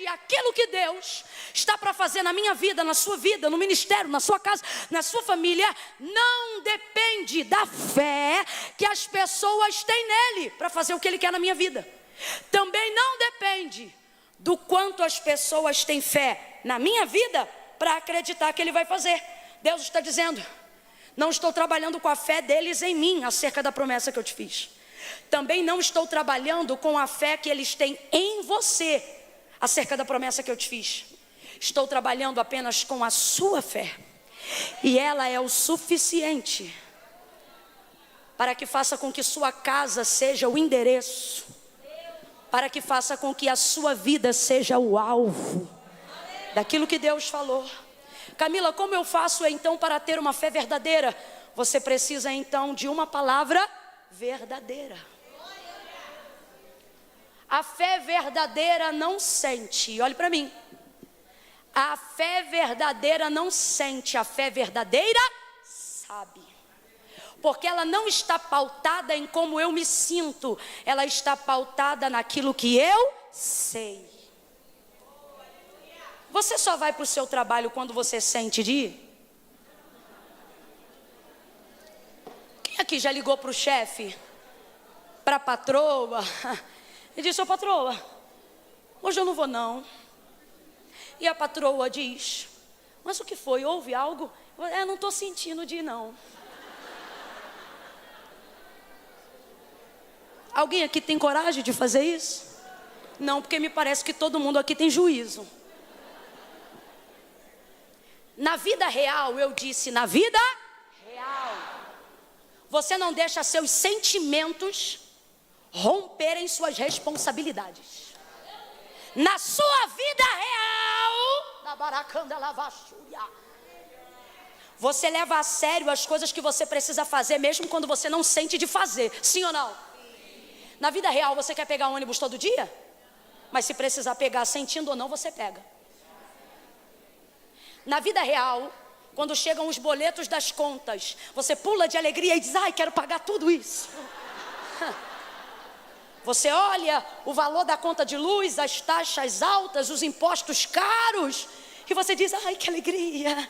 aquilo que Deus está para fazer na minha vida, na sua vida, no ministério, na sua casa, na sua família. Não depende da fé que as pessoas têm nele para fazer o que Ele quer na minha vida. Também não depende do quanto as pessoas têm fé na minha vida para acreditar que Ele vai fazer. Deus está dizendo: não estou trabalhando com a fé deles em mim acerca da promessa que eu te fiz. Também não estou trabalhando com a fé que eles têm em você acerca da promessa que eu te fiz. Estou trabalhando apenas com a sua fé, e ela é o suficiente para que faça com que sua casa seja o endereço, para que faça com que a sua vida seja o alvo daquilo que Deus falou. Camila, como eu faço então para ter uma fé verdadeira? Você precisa então de uma palavra verdadeira. A fé verdadeira não sente. Olhe para mim. A fé verdadeira não sente. A fé verdadeira sabe. Porque ela não está pautada em como eu me sinto. Ela está pautada naquilo que eu sei. Você só vai para o seu trabalho quando você sente de ir? Quem aqui já ligou para o chefe, para a patroa, e disse: ô patroa, hoje eu não vou não. E a patroa diz: mas o que foi? Houve algo? Não estou sentindo de ir não. Alguém aqui tem coragem de fazer isso? Não, porque me parece que todo mundo aqui tem juízo. Na vida real, eu disse, na vida real, você não deixa seus sentimentos romperem suas responsabilidades. Na sua vida real, na baracanda lavachuia, você leva a sério as coisas que você precisa fazer, mesmo quando você não sente de fazer. Sim ou não? Na vida real, você quer pegar ônibus todo dia? Mas se precisar pegar sentindo ou não, você pega. Na vida real, quando chegam os boletos das contas, você pula de alegria e diz: ai, quero pagar tudo isso. Você olha o valor da conta de luz, as taxas altas, os impostos caros, e você diz: ai, que alegria.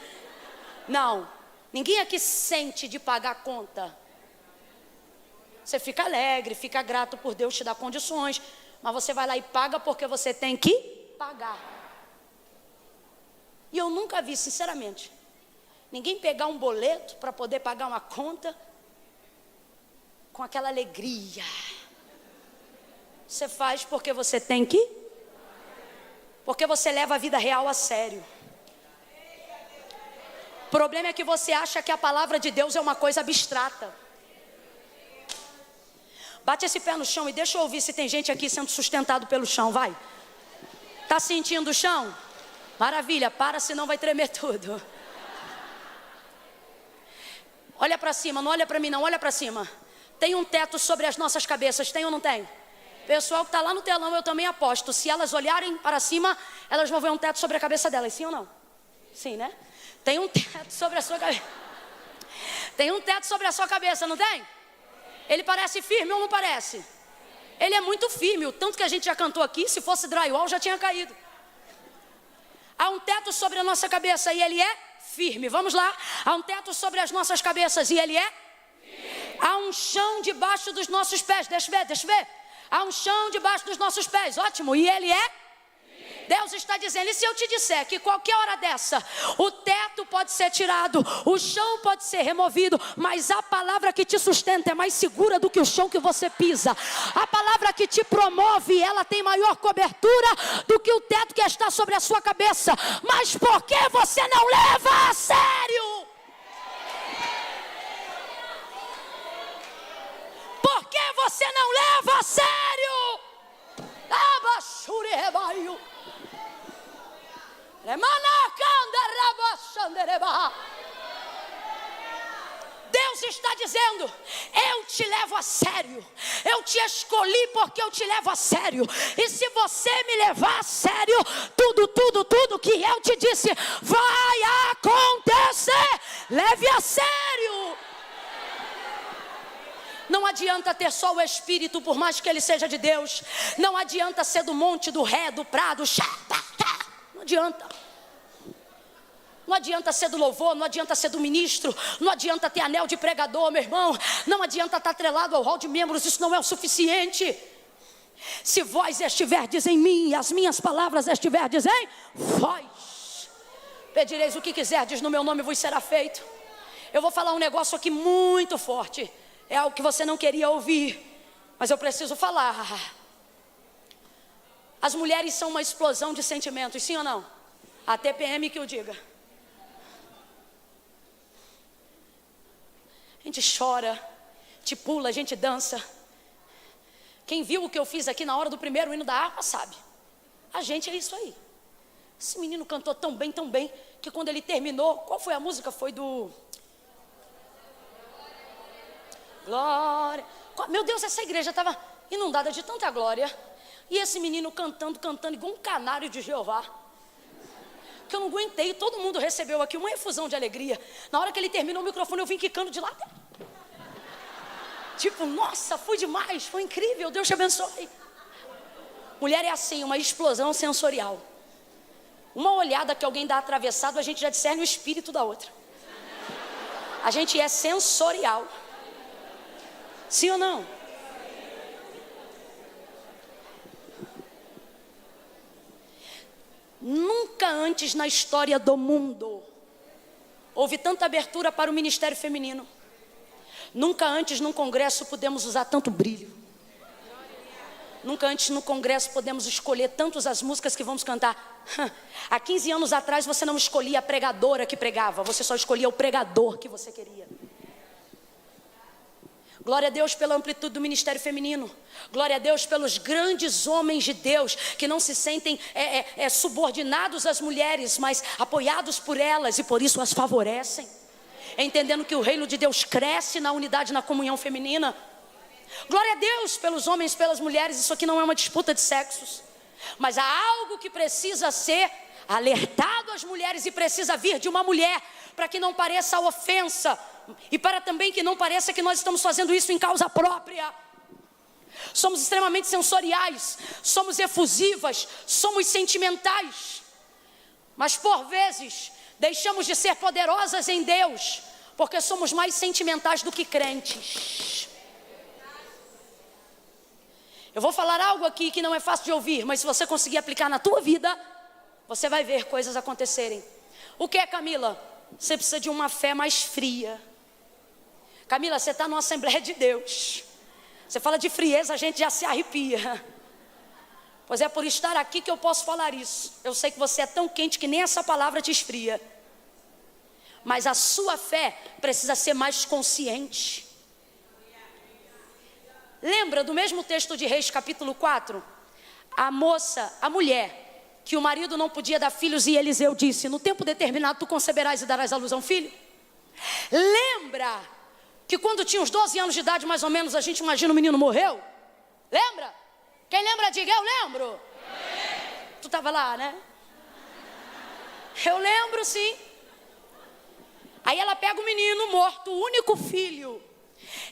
Não, ninguém aqui sente de pagar a conta. Você fica alegre, fica grato por Deus te dar condições, mas você vai lá e paga porque você tem que pagar. E eu nunca vi, sinceramente, ninguém pegar um boleto para poder pagar uma conta com aquela alegria. Você faz porque você tem que, porque você leva a vida real a sério. O problema é que você acha que a palavra de Deus é uma coisa abstrata. Bate esse pé no chão e deixa eu ouvir se tem gente aqui sendo sustentado pelo chão, vai. Tá sentindo o chão? Maravilha, para, senão vai tremer tudo. Olha para cima, não olha para mim não, olha para cima. Tem um teto sobre as nossas cabeças, tem ou não tem? Pessoal que está lá no telão, eu também aposto. Se elas olharem para cima, elas vão ver um teto sobre a cabeça delas, sim ou não? Sim, né? Tem um teto sobre a sua cabeça. Tem um teto sobre a sua cabeça, não tem? Ele parece firme ou não parece? Ele é muito firme, o tanto que a gente já cantou aqui, se fosse drywall já tinha caído. Há um teto sobre a nossa cabeça e ele é firme. Vamos lá. Há um teto sobre as nossas cabeças e ele é firme. Há um chão debaixo dos nossos pés. Deixa eu ver. Há um chão debaixo dos nossos pés. Ótimo. E ele é firme. Deus está dizendo, e se eu te disser que qualquer hora dessa, o teto pode ser tirado, o chão pode ser removido, mas a palavra que te sustenta é mais segura do que o chão que você pisa. A palavra que te promove, ela tem maior cobertura do que o teto que está sobre a sua cabeça. Mas por que você não leva a sério? Por que você não leva a sério? Abashure rebaio. Deus está dizendo, eu te levo a sério, eu te escolhi porque eu te levo a sério, e se você me levar a sério, tudo que eu te disse vai acontecer. Leve a sério. Não adianta ter só o Espírito, por mais que ele seja de Deus. Não adianta ser do monte, do ré, do prado. Não adianta. Não adianta ser do louvor, não adianta ser do ministro, não adianta ter anel de pregador, meu irmão. Não adianta estar atrelado ao hall de membros, isso não é o suficiente. Se vós estiverdes em mim e as minhas palavras estiverdes em vós, pedireis o que quiserdes no meu nome, vos será feito. Eu vou falar um negócio aqui muito forte. É algo que você não queria ouvir, mas eu preciso falar. As mulheres são uma explosão de sentimentos, sim ou não? A TPM que o diga. A gente chora, a gente pula, a gente dança. Quem viu o que eu fiz aqui na hora do primeiro hino da harpa sabe. A gente é isso aí. Esse menino cantou tão bem, que quando ele terminou, qual foi a música? Foi do... Glória. Meu Deus, essa igreja estava inundada de tanta glória. E esse menino cantando igual um canário de Jeová. Que eu não aguentei, todo mundo recebeu aqui uma efusão de alegria. Na hora que ele terminou o microfone, eu vim quicando de lá. Tipo, nossa, foi demais, foi incrível, Deus te abençoe. Mulher é assim, uma explosão sensorial. Uma olhada que alguém dá atravessado, a gente já discerne o espírito da outra. A gente é sensorial. Sim ou não? Nunca antes na história do mundo houve tanta abertura para o ministério feminino. Nunca antes num congresso pudemos usar tanto brilho. Nunca antes no congresso podemos escolher tantas as músicas que vamos cantar. Há 15 anos atrás você não escolhia a pregadora que pregava, você só escolhia o pregador que você queria. Glória a Deus pela amplitude do ministério feminino. Glória a Deus pelos grandes homens de Deus que não se sentem subordinados às mulheres, mas apoiados por elas e por isso as favorecem. Entendendo que o reino de Deus cresce na unidade, na comunhão feminina. Glória a Deus pelos homens, pelas mulheres. Isso aqui não é uma disputa de sexos, mas há algo que precisa ser alertado às mulheres e precisa vir de uma mulher, para que não pareça ofensa e para também que não pareça que nós estamos fazendo isso em causa própria. Somos extremamente sensoriais, somos efusivas, somos sentimentais, mas por vezes deixamos de ser poderosas em Deus porque somos mais sentimentais do que crentes. Eu vou falar algo aqui que não é fácil de ouvir, mas se você conseguir aplicar na tua vida, você vai ver coisas acontecerem. O que é, Camila? Você precisa de uma fé mais fria. Camila, você está numa Assembleia de Deus. Você fala de frieza, a gente já se arrepia. Pois é por estar aqui que eu posso falar isso. Eu sei que você é tão quente que nem essa palavra te esfria. Mas a sua fé precisa ser mais consciente. Lembra do mesmo texto de Reis capítulo 4? A mulher, que o marido não podia dar filhos e Eliseu disse: no tempo determinado tu conceberás e darás à luz a um filho. Lembra que quando tinha uns 12 anos de idade, mais ou menos, a gente imagina o menino morreu? Lembra? Quem lembra, diga, eu lembro. Tu estava lá, né? Eu lembro, sim. Aí ela pega o menino morto, o único filho.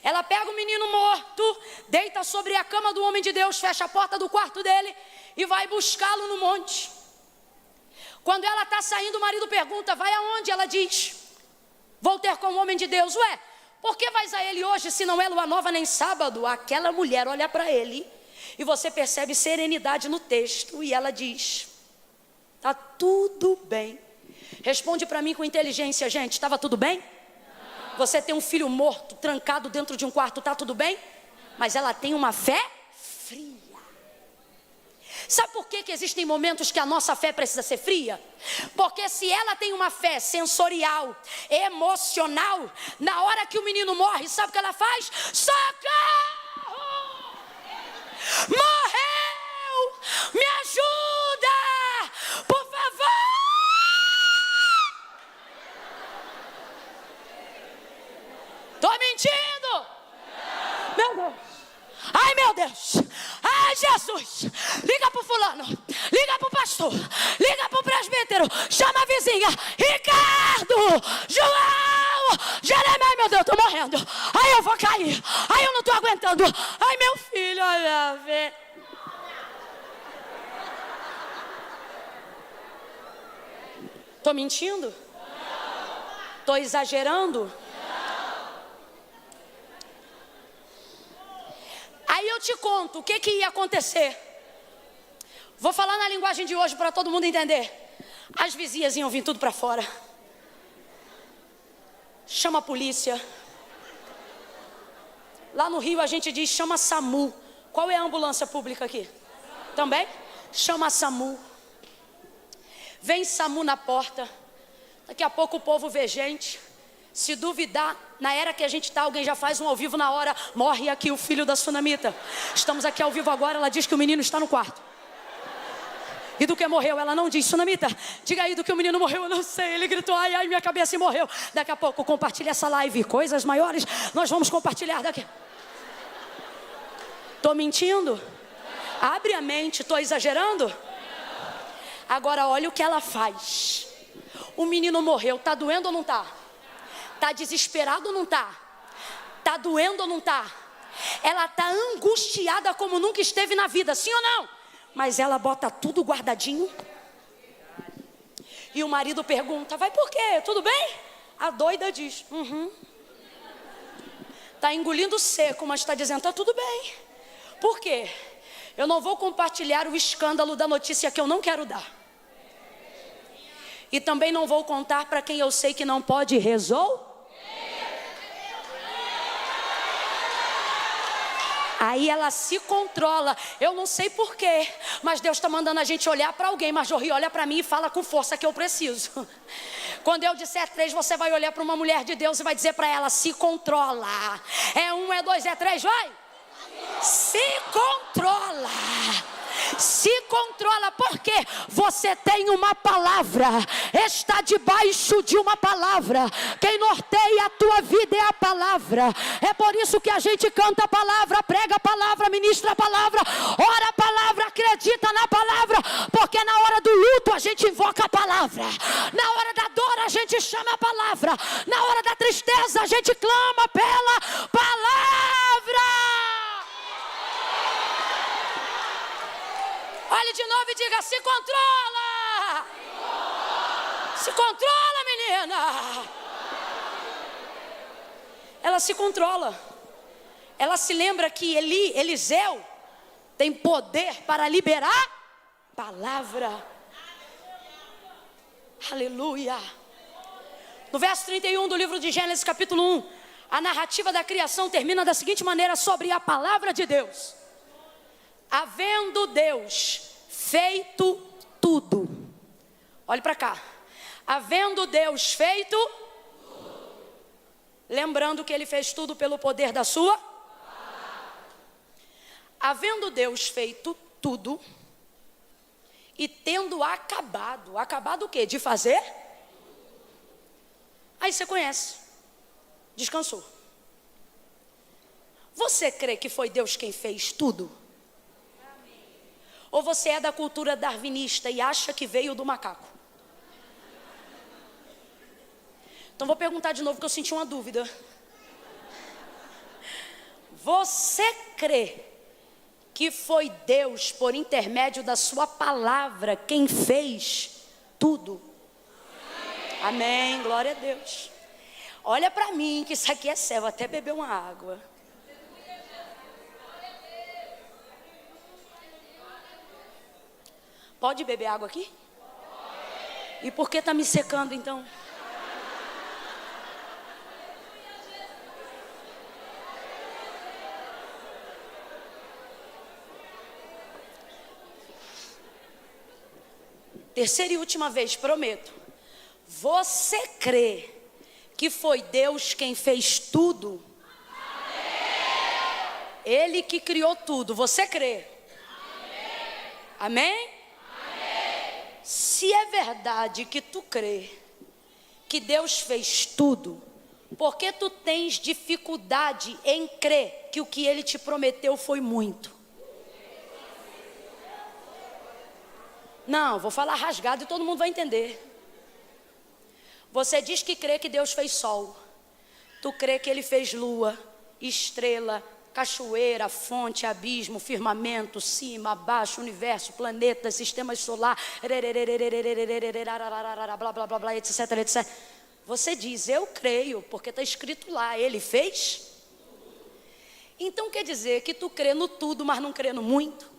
Ela pega o menino morto, deita sobre a cama do homem de Deus, fecha a porta do quarto dele e vai buscá-lo no monte. Quando ela está saindo, o marido pergunta, vai aonde? Ela diz, vou ter com o homem de Deus. Ué, por que vais a ele hoje se não é lua nova nem sábado? Aquela mulher olha para ele e você percebe serenidade no texto e ela diz, está tudo bem. Responde para mim com inteligência, gente, estava tudo bem? Não. Você tem um filho morto, trancado dentro de um quarto, está tudo bem? Mas ela tem uma fé fria. Sabe por que existem momentos que a nossa fé precisa ser fria? Porque se ela tem uma fé sensorial, emocional, na hora que o menino morre, sabe o que ela faz? Socorro! Morreu! Me ajuda! Por favor! Tô mentindo? Meu Deus! Ai, meu Deus! Ai, Jesus! Liga pro fulano, liga pro pastor, liga pro presbítero, chama a vizinha, Ricardo, João, Jeremias, ai meu Deus, tô morrendo, ai eu vou cair, ai eu não tô aguentando, ai meu filho, ai minha filha. Tô mentindo? Tô exagerando? Aí eu te conto o que ia acontecer. Vou falar na linguagem de hoje para todo mundo entender. As vizinhas iam vir tudo para fora. Chama a polícia. Lá no Rio a gente diz chama SAMU. Qual é a ambulância pública aqui? Também? Chama SAMU. Vem SAMU na porta. Daqui a pouco o povo vê gente. Se duvidar, na era que a gente está, alguém já faz um ao vivo na hora. Morre aqui o filho da sunamita. Estamos aqui ao vivo agora, ela diz que o menino está no quarto. E do que morreu, ela não diz, sunamita, diga aí do que o menino morreu, eu não sei. Ele gritou, ai, ai, minha cabeça e morreu. Daqui a pouco, compartilha essa live. Coisas maiores, nós vamos compartilhar daqui. Estou mentindo? Abre a mente, estou exagerando? Agora olha o que ela faz. O menino morreu, está doendo ou não está? Está desesperado ou não está? Está doendo ou não está? Ela está angustiada como nunca esteve na vida, sim ou não? Mas ela bota tudo guardadinho. E o marido pergunta, vai por quê? Tudo bem? A doida diz, Está engolindo seco, mas está dizendo, está tudo bem. Por quê? Eu não vou compartilhar o escândalo da notícia que eu não quero dar. E também não vou contar para quem eu sei que não pode resolver. Aí ela se controla. Eu não sei porquê, mas Deus está mandando a gente olhar para alguém. Mas Jorri, olha para mim e fala com força que eu preciso. Quando eu disser 3, você vai olhar para uma mulher de Deus e vai dizer para ela, se controla. É 1, é 2, é 3, vai. Se controla. Se controla, porque você tem uma palavra, está debaixo de uma palavra. Quem norteia a tua vida é a palavra. É por isso que a gente canta a palavra, prega a palavra, ministra a palavra, ora a palavra, acredita na palavra. Porque na hora do luto a gente invoca a palavra, na hora da dor a gente chama a palavra, na hora da tristeza a gente clama pela palavra. Olhe de novo e diga, se controla. Se controla, menina. Ela se controla. Ela se lembra que Eliseu tem poder para liberar palavra. Aleluia. No verso 31 do livro de Gênesis, capítulo 1, a narrativa da criação termina da seguinte maneira sobre a palavra de Deus. Havendo Deus feito tudo. Olhe para cá. Havendo Deus feito tudo. Lembrando que Ele fez tudo pelo poder da sua. Havendo Deus feito tudo. E tendo acabado. Acabado o quê? De fazer? Aí você conhece. descansou. Você crê que foi Deus quem fez tudo? Ou você é da cultura darwinista e acha que veio do macaco? Então vou perguntar de novo, que eu senti uma dúvida. Você crê que foi Deus, por intermédio da sua palavra, quem fez tudo? Amém, glória a Deus. Olha para mim, que isso aqui é céu, vou até beber uma água. Pode beber água aqui? E por que está me secando então? Terceira e última vez, prometo. Você crê que foi Deus quem fez tudo? Ele que criou tudo, você crê? Amém? Se é verdade que tu crê que Deus fez tudo, por que tu tens dificuldade em crer que o que Ele te prometeu foi muito? Não, vou falar rasgado e todo mundo vai entender. Você diz que crê que Deus fez sol. Tu crê que Ele fez lua, estrela, cachoeira, fonte, abismo, firmamento, cima, baixo, universo, planeta, sistema solar, blá, blá, blá, blá, etc, etc. Você diz, eu creio, porque está escrito lá, Ele fez. Então quer dizer que tu crê no tudo, mas não crê no muito?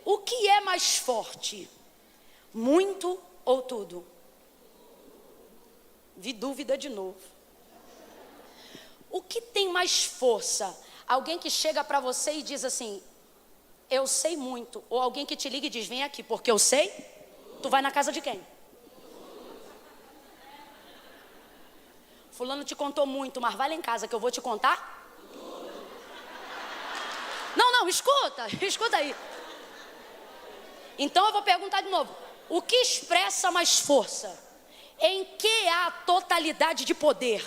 O que é mais forte? Muito ou tudo? Vi dúvida de novo. O que tem mais força? Alguém que chega para você e diz assim, eu sei muito. Ou alguém que te liga e diz, vem aqui, porque eu sei. Tu vai na casa de quem? Fulano te contou muito, mas vai lá em casa que eu vou te contar. Não, escuta aí. Então eu vou perguntar de novo. O que expressa mais força? Em que há totalidade de poder?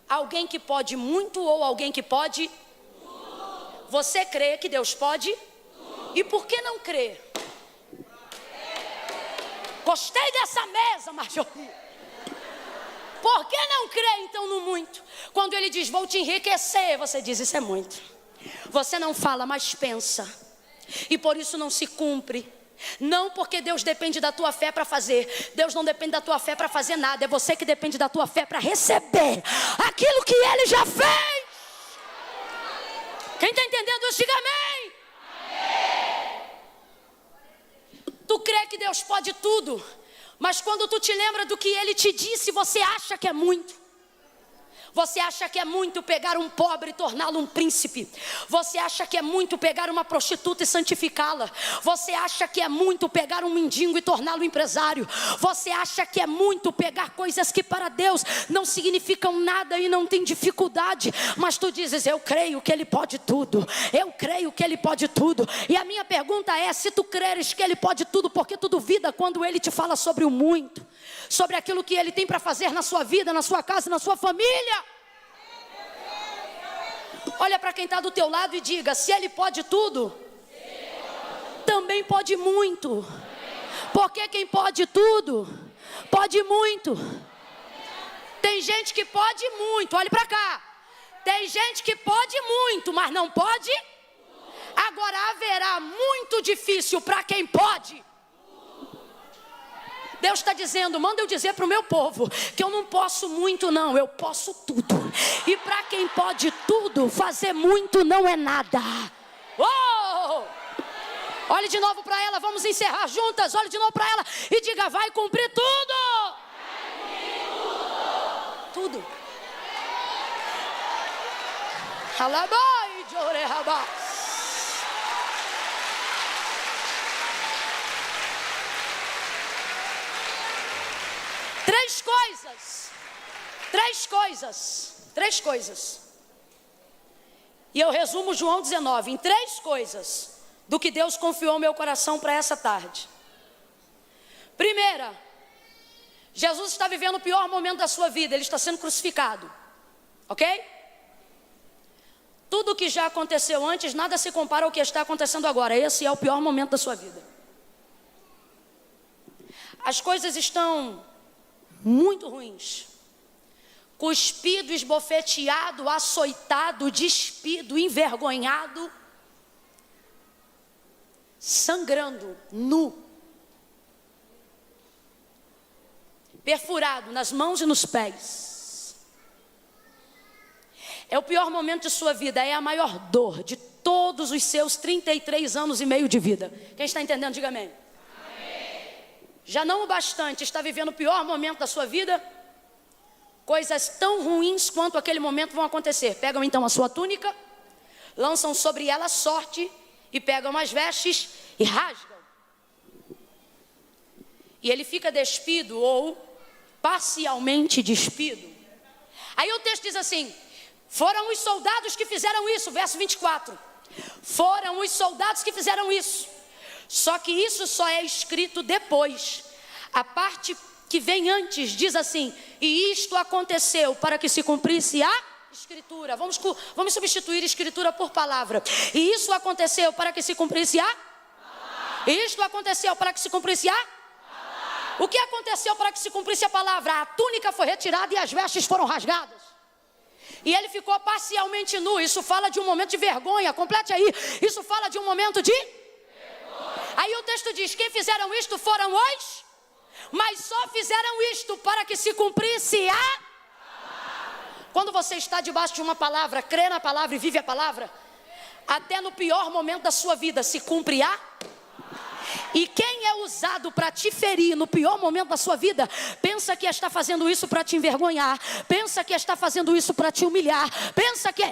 Alguém que pode muito ou alguém que pode? Você crê que Deus pode? E por que não crê? Gostei dessa mesa, Marjorie. Por que não crê então no muito? Quando Ele diz, vou te enriquecer, você diz, isso é muito. Você não fala, mas pensa. E por isso não se cumpre. Não porque Deus depende da tua fé para fazer. Deus não depende da tua fé para fazer nada. É você que depende da tua fé para receber aquilo que Ele já fez. Quem está entendendo isso, diga amém. Tu crê que Deus pode tudo, mas quando tu te lembra do que Ele te disse, você acha que é muito. Você acha que é muito pegar um pobre e torná-lo um príncipe? Você acha que é muito pegar uma prostituta e santificá-la? Você acha que é muito pegar um mendigo e torná-lo empresário? Você acha que é muito pegar coisas que para Deus não significam nada e não tem dificuldade? Mas tu dizes, eu creio que Ele pode tudo. Eu creio que Ele pode tudo. E a minha pergunta é, se tu creres que Ele pode tudo, por que tu duvida quando Ele te fala sobre o muito? Sobre aquilo que Ele tem para fazer na sua vida, na sua casa, na sua família? Olha para quem está do teu lado e diga, se Ele pode tudo, também pode muito. Porque quem pode tudo, pode muito. Tem gente que pode muito, olhe para cá. Tem gente que pode muito, mas não pode. Agora haverá muito difícil para quem pode. Deus está dizendo, manda eu dizer para o meu povo que eu não posso muito não, eu posso tudo. E para quem pode tudo, fazer muito não é nada. Oh! Olhe de novo para ela, vamos encerrar juntas. Olhe de novo para ela e diga, vai cumprir tudo. Tudo. Alabai de orehaba. Três coisas. E eu resumo João 19 em 3 coisas do que Deus confiou ao meu coração para essa tarde. Primeira, Jesus está vivendo o pior momento da sua vida, ele está sendo crucificado, ok? Tudo que já aconteceu antes, nada se compara ao que está acontecendo agora. Esse é o pior momento da sua vida. As coisas estão muito ruins. Cuspido, esbofeteado, açoitado, despido, envergonhado, sangrando, nu, perfurado nas mãos e nos pés. É o pior momento de sua vida, é a maior dor de todos os seus 33 anos e meio de vida. Quem está entendendo, diga amém. Amém. Já não o bastante, está vivendo o pior momento da sua vida? Coisas tão ruins quanto aquele momento vão acontecer. Pegam então a sua túnica, lançam sobre ela sorte e pegam as vestes e rasgam. E ele fica despido ou parcialmente despido. Aí o texto diz assim: foram os soldados que fizeram isso, verso 24. Foram os soldados que fizeram isso. Só que isso só é escrito depois. A parte que vem antes diz assim: e isto aconteceu para que se cumprisse a escritura. Vamos substituir escritura por palavra. E isso aconteceu para que se cumprisse a palavra. E isto aconteceu para que se cumprisse a palavra. O que aconteceu para que se cumprisse a palavra? A túnica foi retirada e as vestes foram rasgadas. E ele ficou parcialmente nu. Isso fala de um momento de vergonha. Complete aí. Isso fala de um momento de vergonha. Aí o texto diz: quem fizeram isto foram os, mas só fizeram isto para que se cumprisse a palavra. Quando você está debaixo de uma palavra, crê na palavra e vive a palavra, até no pior momento da sua vida se cumpre a palavra. E quem é usado para te ferir no pior momento da sua vida, pensa que está fazendo isso para te envergonhar, pensa que está fazendo isso para te humilhar, pensa que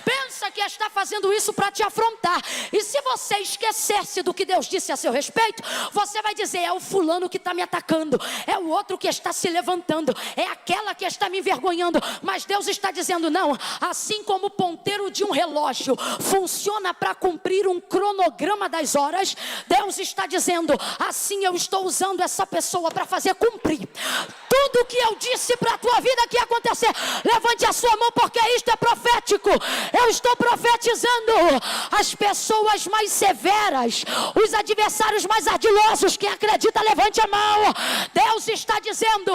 pensa que está fazendo isso para te afrontar. E se você esquecesse do que Deus disse a seu respeito, você vai dizer: é o fulano que está me atacando, é o outro que está se levantando, é aquela que está me envergonhando. Mas Deus está dizendo: não, assim como o ponteiro de um relógio funciona para cumprir um cronograma das horas, Deus está dizendo: assim eu estou usando essa pessoa para fazer cumprir tudo que eu disse para a tua vida que ia acontecer. Levante a sua mão, porque isto é profético. Eu estou profetizando as pessoas mais severas, os adversários mais ardilosos. Quem acredita, levante a mão. Deus está dizendo: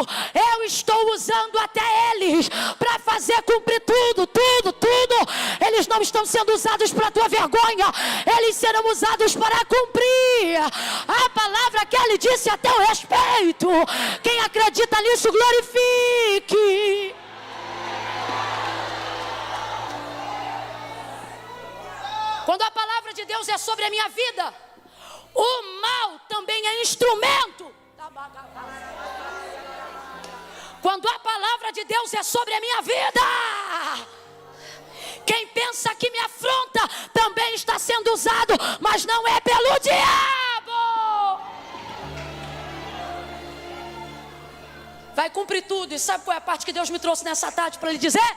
eu estou usando até eles para fazer cumprir tudo. Eles não estão sendo usados para a tua vergonha, eles serão usados para cumprir a palavra que ele disse a teu respeito. Quem acredita nisso, glorifique. Quando a palavra de Deus é sobre a minha vida, o mal também é instrumento. Quando a palavra de Deus é sobre a minha vida, quem pensa que me afronta também está sendo usado, mas não é pelo diabo. Vai cumprir tudo. E sabe qual é a parte que Deus me trouxe nessa tarde para lhe dizer?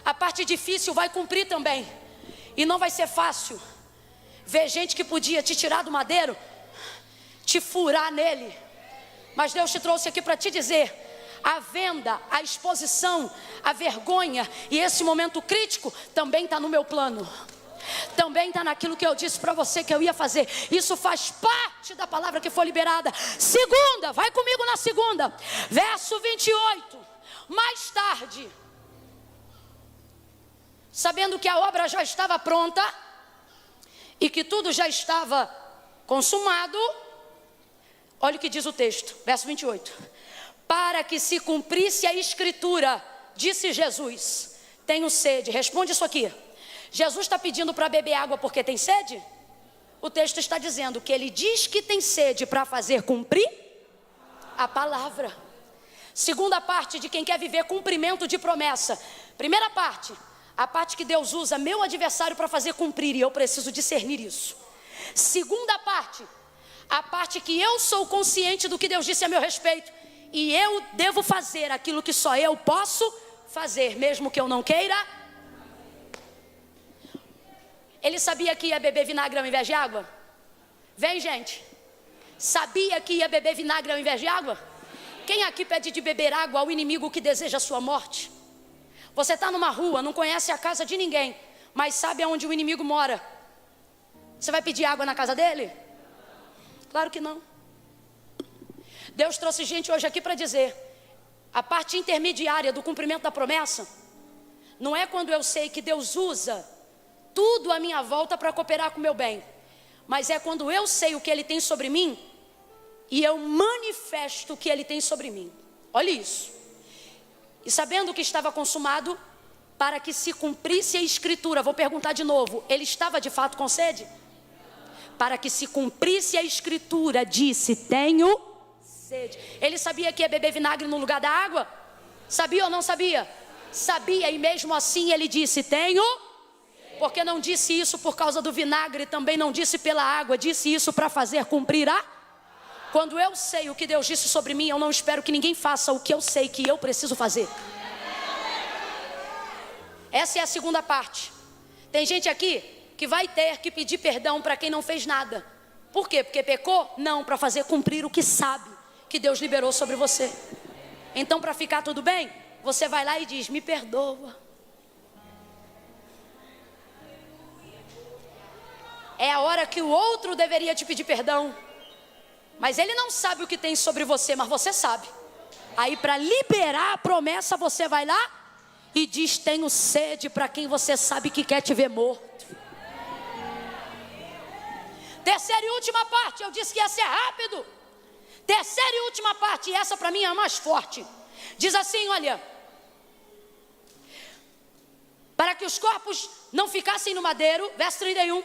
A parte difícil vai cumprir também. E não vai ser fácil ver gente que podia te tirar do madeiro, te furar nele. Mas Deus te trouxe aqui para te dizer: a venda, a exposição, a vergonha e esse momento crítico também está no meu plano. Também está naquilo que eu disse para você que eu ia fazer. Isso faz parte da palavra que foi liberada. Segunda, vai comigo na segunda. Verso 28. Mais tarde, sabendo que a obra já estava pronta e que tudo já estava consumado, olha o que diz o texto, verso 28. Para que se cumprisse a escritura, disse Jesus: tenho sede. Responde isso aqui. Jesus está pedindo para beber água porque tem sede? O texto está dizendo que ele diz que tem sede para fazer cumprir a palavra. Segunda parte de quem quer viver cumprimento de promessa. Primeira parte, a parte que Deus usa meu adversário para fazer cumprir, e eu preciso discernir isso. Segunda parte, a parte que eu sou consciente do que Deus disse a meu respeito, e eu devo fazer aquilo que só eu posso fazer, mesmo que eu não queira. Ele sabia que ia beber vinagre ao invés de água? Vem, gente. sabia que ia beber vinagre ao invés de água? Quem aqui pede de beber água ao inimigo que deseja a sua morte? Você está numa rua, não conhece a casa de ninguém, mas sabe aonde o inimigo mora. Você vai pedir água na casa dele? Claro que não. Deus trouxe gente hoje aqui para dizer: a parte intermediária do cumprimento da promessa não é quando eu sei que Deus usa tudo à minha volta para cooperar com o meu bem, mas é quando eu sei o que Ele tem sobre mim e eu manifesto o que Ele tem sobre mim. Olha isso. E sabendo que estava consumado, para que se cumprisse a escritura. Vou perguntar de novo: ele estava de fato com sede? Para que se cumprisse a escritura, disse: tenho sede. Ele sabia que ia beber vinagre no lugar da água? Sabia ou não sabia? Sabia, e mesmo assim ele disse: tenho. Porque não disse isso por causa do vinagre, também não disse pela água, disse isso para fazer cumprir a... Quando eu sei o que Deus disse sobre mim, eu não espero que ninguém faça o que eu sei que eu preciso fazer. Essa é a segunda parte. Tem gente aqui que vai ter que pedir perdão para quem não fez nada. Por quê? Porque pecou? Não, para fazer cumprir o que sabe que Deus liberou sobre você. Então, para ficar tudo bem, você vai lá e diz: me perdoa. É a hora que o outro deveria te pedir perdão, mas ele não sabe o que tem sobre você, mas você sabe. Aí, para liberar a promessa, você vai lá e diz: tenho sede, para quem você sabe que quer te ver morto. Terceira e última parte, eu disse que ia ser rápido. Terceira e última parte, e essa para mim é a mais forte. Diz assim, olha: para que os corpos não ficassem no madeiro, verso 31,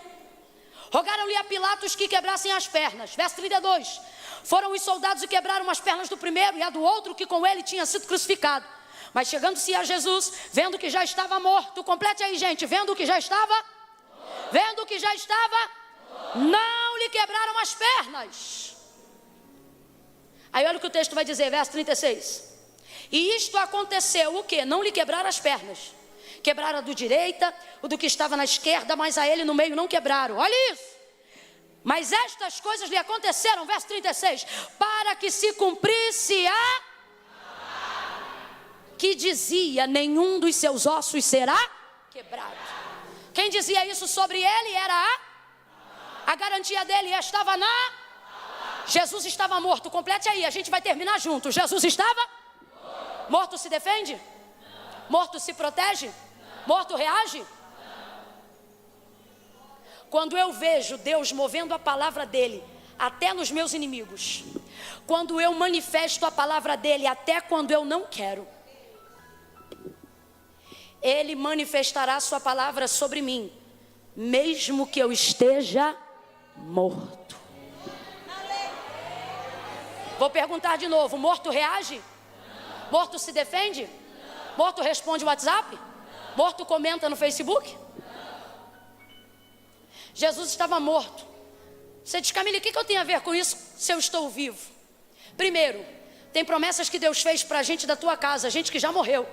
rogaram-lhe a Pilatos que quebrassem as pernas. Verso 32, foram os soldados e quebraram as pernas do primeiro e a do outro que com ele tinha sido crucificado. Mas chegando-se a Jesus, vendo que já estava morto, complete aí, gente, vendo que já estava, vendo que já estava, não lhe quebraram as pernas. Aí olha o que o texto vai dizer, verso 36. E isto aconteceu o quê? Não lhe quebraram as pernas. Quebraram a do direita, o do que estava na esquerda, mas a ele no meio não quebraram. Olha isso. Mas estas coisas lhe aconteceram, verso 36, para que se cumprisse a que dizia: nenhum dos seus ossos será quebrado. Quem dizia isso sobre ele era a garantia dele estava na... Jesus estava morto, complete aí, a gente vai terminar junto. Jesus estava morto. Se defende? Morto se protege? Morto reage? Quando eu vejo Deus movendo a palavra dele até nos meus inimigos, quando eu manifesto a palavra dele até quando eu não quero, ele manifestará sua palavra sobre mim, mesmo que eu esteja morto. Vou perguntar de novo: morto reage? Morto se defende? Morto responde o WhatsApp? Morto comenta no Facebook? Jesus estava morto. Você diz: Camille, o que eu tenho a ver com isso se eu estou vivo? Primeiro, tem promessas que Deus fez para a gente da tua casa, gente que já morreu,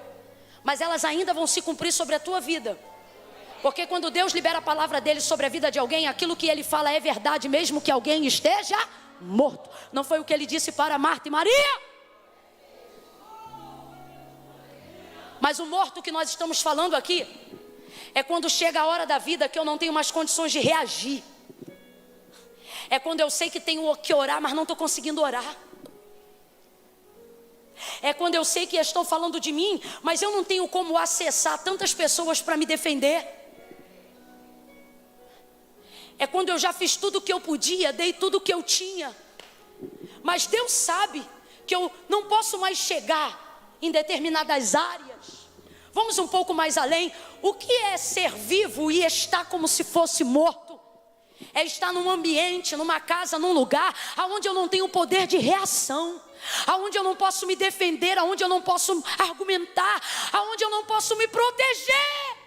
mas elas ainda vão se cumprir sobre a tua vida. Porque quando Deus libera a palavra dele sobre a vida de alguém, aquilo que ele fala é verdade, mesmo que alguém esteja morto. Não foi o que ele disse para Marta e Maria? Mas o morto que nós estamos falando aqui é quando chega a hora da vida que eu não tenho mais condições de reagir. É quando eu sei que tenho que orar, mas não estou conseguindo orar. É quando eu sei que estão falando de mim, mas eu não tenho como acessar tantas pessoas para me defender. É quando eu já fiz tudo o que eu podia, dei tudo o que eu tinha, mas Deus sabe que eu não posso mais chegar em determinadas áreas. Vamos um pouco mais além. O que é ser vivo e estar como se fosse morto? É estar num ambiente, numa casa, num lugar onde eu não tenho poder de reação, aonde eu não posso me defender, aonde eu não posso argumentar, aonde eu não posso me proteger.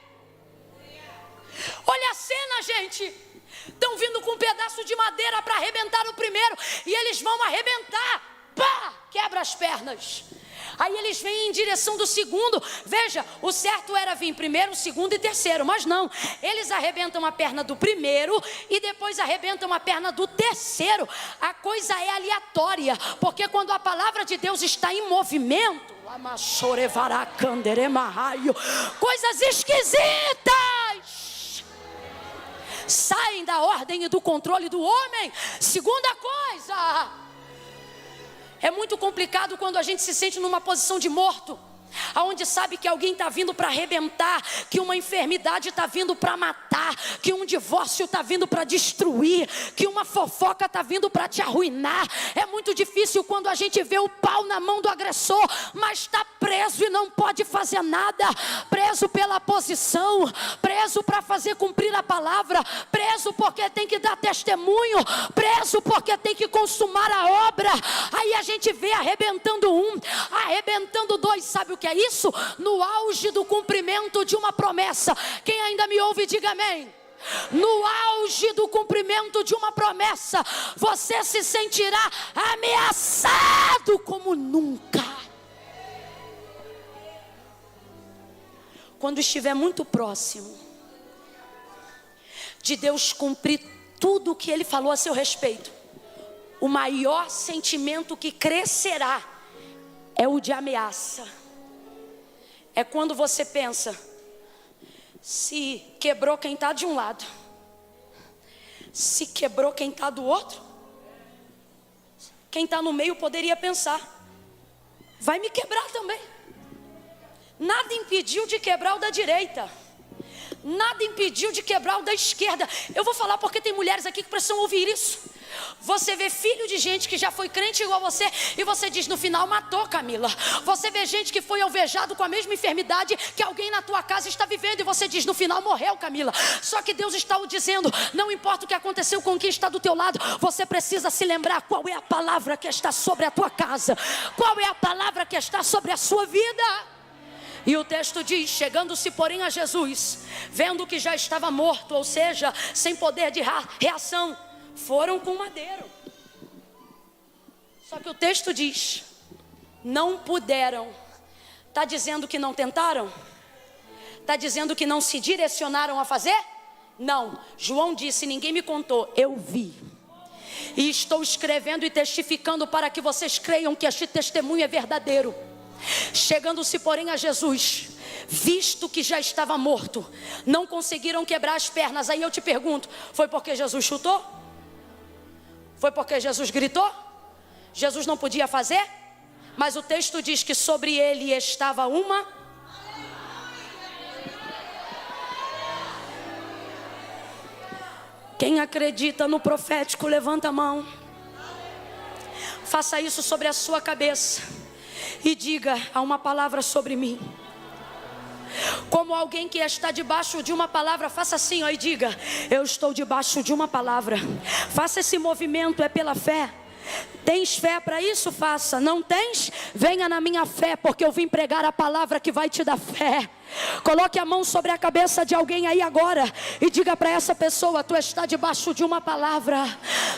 Olha a cena, gente. Estão vindo com um pedaço de madeira para arrebentar o primeiro, e eles vão arrebentar. Pá! Quebra as pernas. Aí eles vêm em direção do segundo. Veja, o certo era vir primeiro, segundo e terceiro, mas não. Eles arrebentam a perna do primeiro e depois arrebentam a perna do terceiro. A coisa é aleatória, porque quando a palavra de Deus está em movimento, coisas esquisitas saem da ordem e do controle do homem. Segunda coisa, é muito complicado quando a gente se sente numa posição de morto, aonde sabe que alguém está vindo para arrebentar, que uma enfermidade está vindo para matar, que um divórcio está vindo para destruir, que uma fofoca está vindo para te arruinar. É muito difícil quando a gente vê o pau na mão do agressor, mas está preso e não pode fazer nada, preso pela posição, preso para fazer cumprir a palavra, preso porque tem que dar testemunho, preso porque tem que consumar a obra. Aí a gente vê arrebentando um, arrebentando dois. Sabe o que é isso? No auge do cumprimento de uma promessa. Quem ainda me ouve, diga amém. No auge do cumprimento de uma promessa, você se sentirá ameaçado como nunca. Quando estiver muito próximo de Deus cumprir tudo o que Ele falou a seu respeito, o maior sentimento que crescerá é o de ameaça. É quando você pensa, se quebrou quem está de um lado, se quebrou quem está do outro, quem está no meio poderia pensar, vai me quebrar também. Nada impediu de quebrar o da direita, nada impediu de quebrar o da esquerda. Eu vou falar porque tem mulheres aqui que precisam ouvir isso. Você vê filho de gente que já foi crente igual você, e você diz no final, matou, Camila. Você vê gente que foi alvejado com a mesma enfermidade que alguém na tua casa está vivendo, e você diz no final, morreu, Camila. Só que Deus está o dizendo, não importa o que aconteceu com quem está do teu lado, você precisa se lembrar qual é a palavra que está sobre a tua casa, qual é a palavra que está sobre a sua vida. E o texto diz, chegando-se porém a Jesus, vendo que já estava morto, ou seja, sem poder de reação, foram com madeiro. Só que o texto diz, não puderam. Está dizendo que não tentaram? Está dizendo que não se direcionaram a fazer? Não. João disse, ninguém me contou, eu vi. E estou escrevendo e testificando para que vocês creiam que este testemunho é verdadeiro. Chegando-se porém a Jesus, visto que já estava morto, não conseguiram quebrar as pernas. Aí eu te pergunto, foi porque Jesus chutou? Foi porque Jesus gritou? Jesus não podia fazer? Mas o texto diz que sobre ele estava uma... Quem acredita no profético, levanta a mão. Faça isso sobre a sua cabeça e diga, há uma palavra sobre mim. Como alguém que está debaixo de uma palavra, faça assim, ó, e diga, eu estou debaixo de uma palavra. Faça esse movimento, é pela fé. Tens fé para isso? Faça. Não tens? Venha na minha fé, porque eu vim pregar a palavra que vai te dar fé. Coloque a mão sobre a cabeça de alguém aí agora e diga para essa pessoa, tu estás debaixo de uma palavra.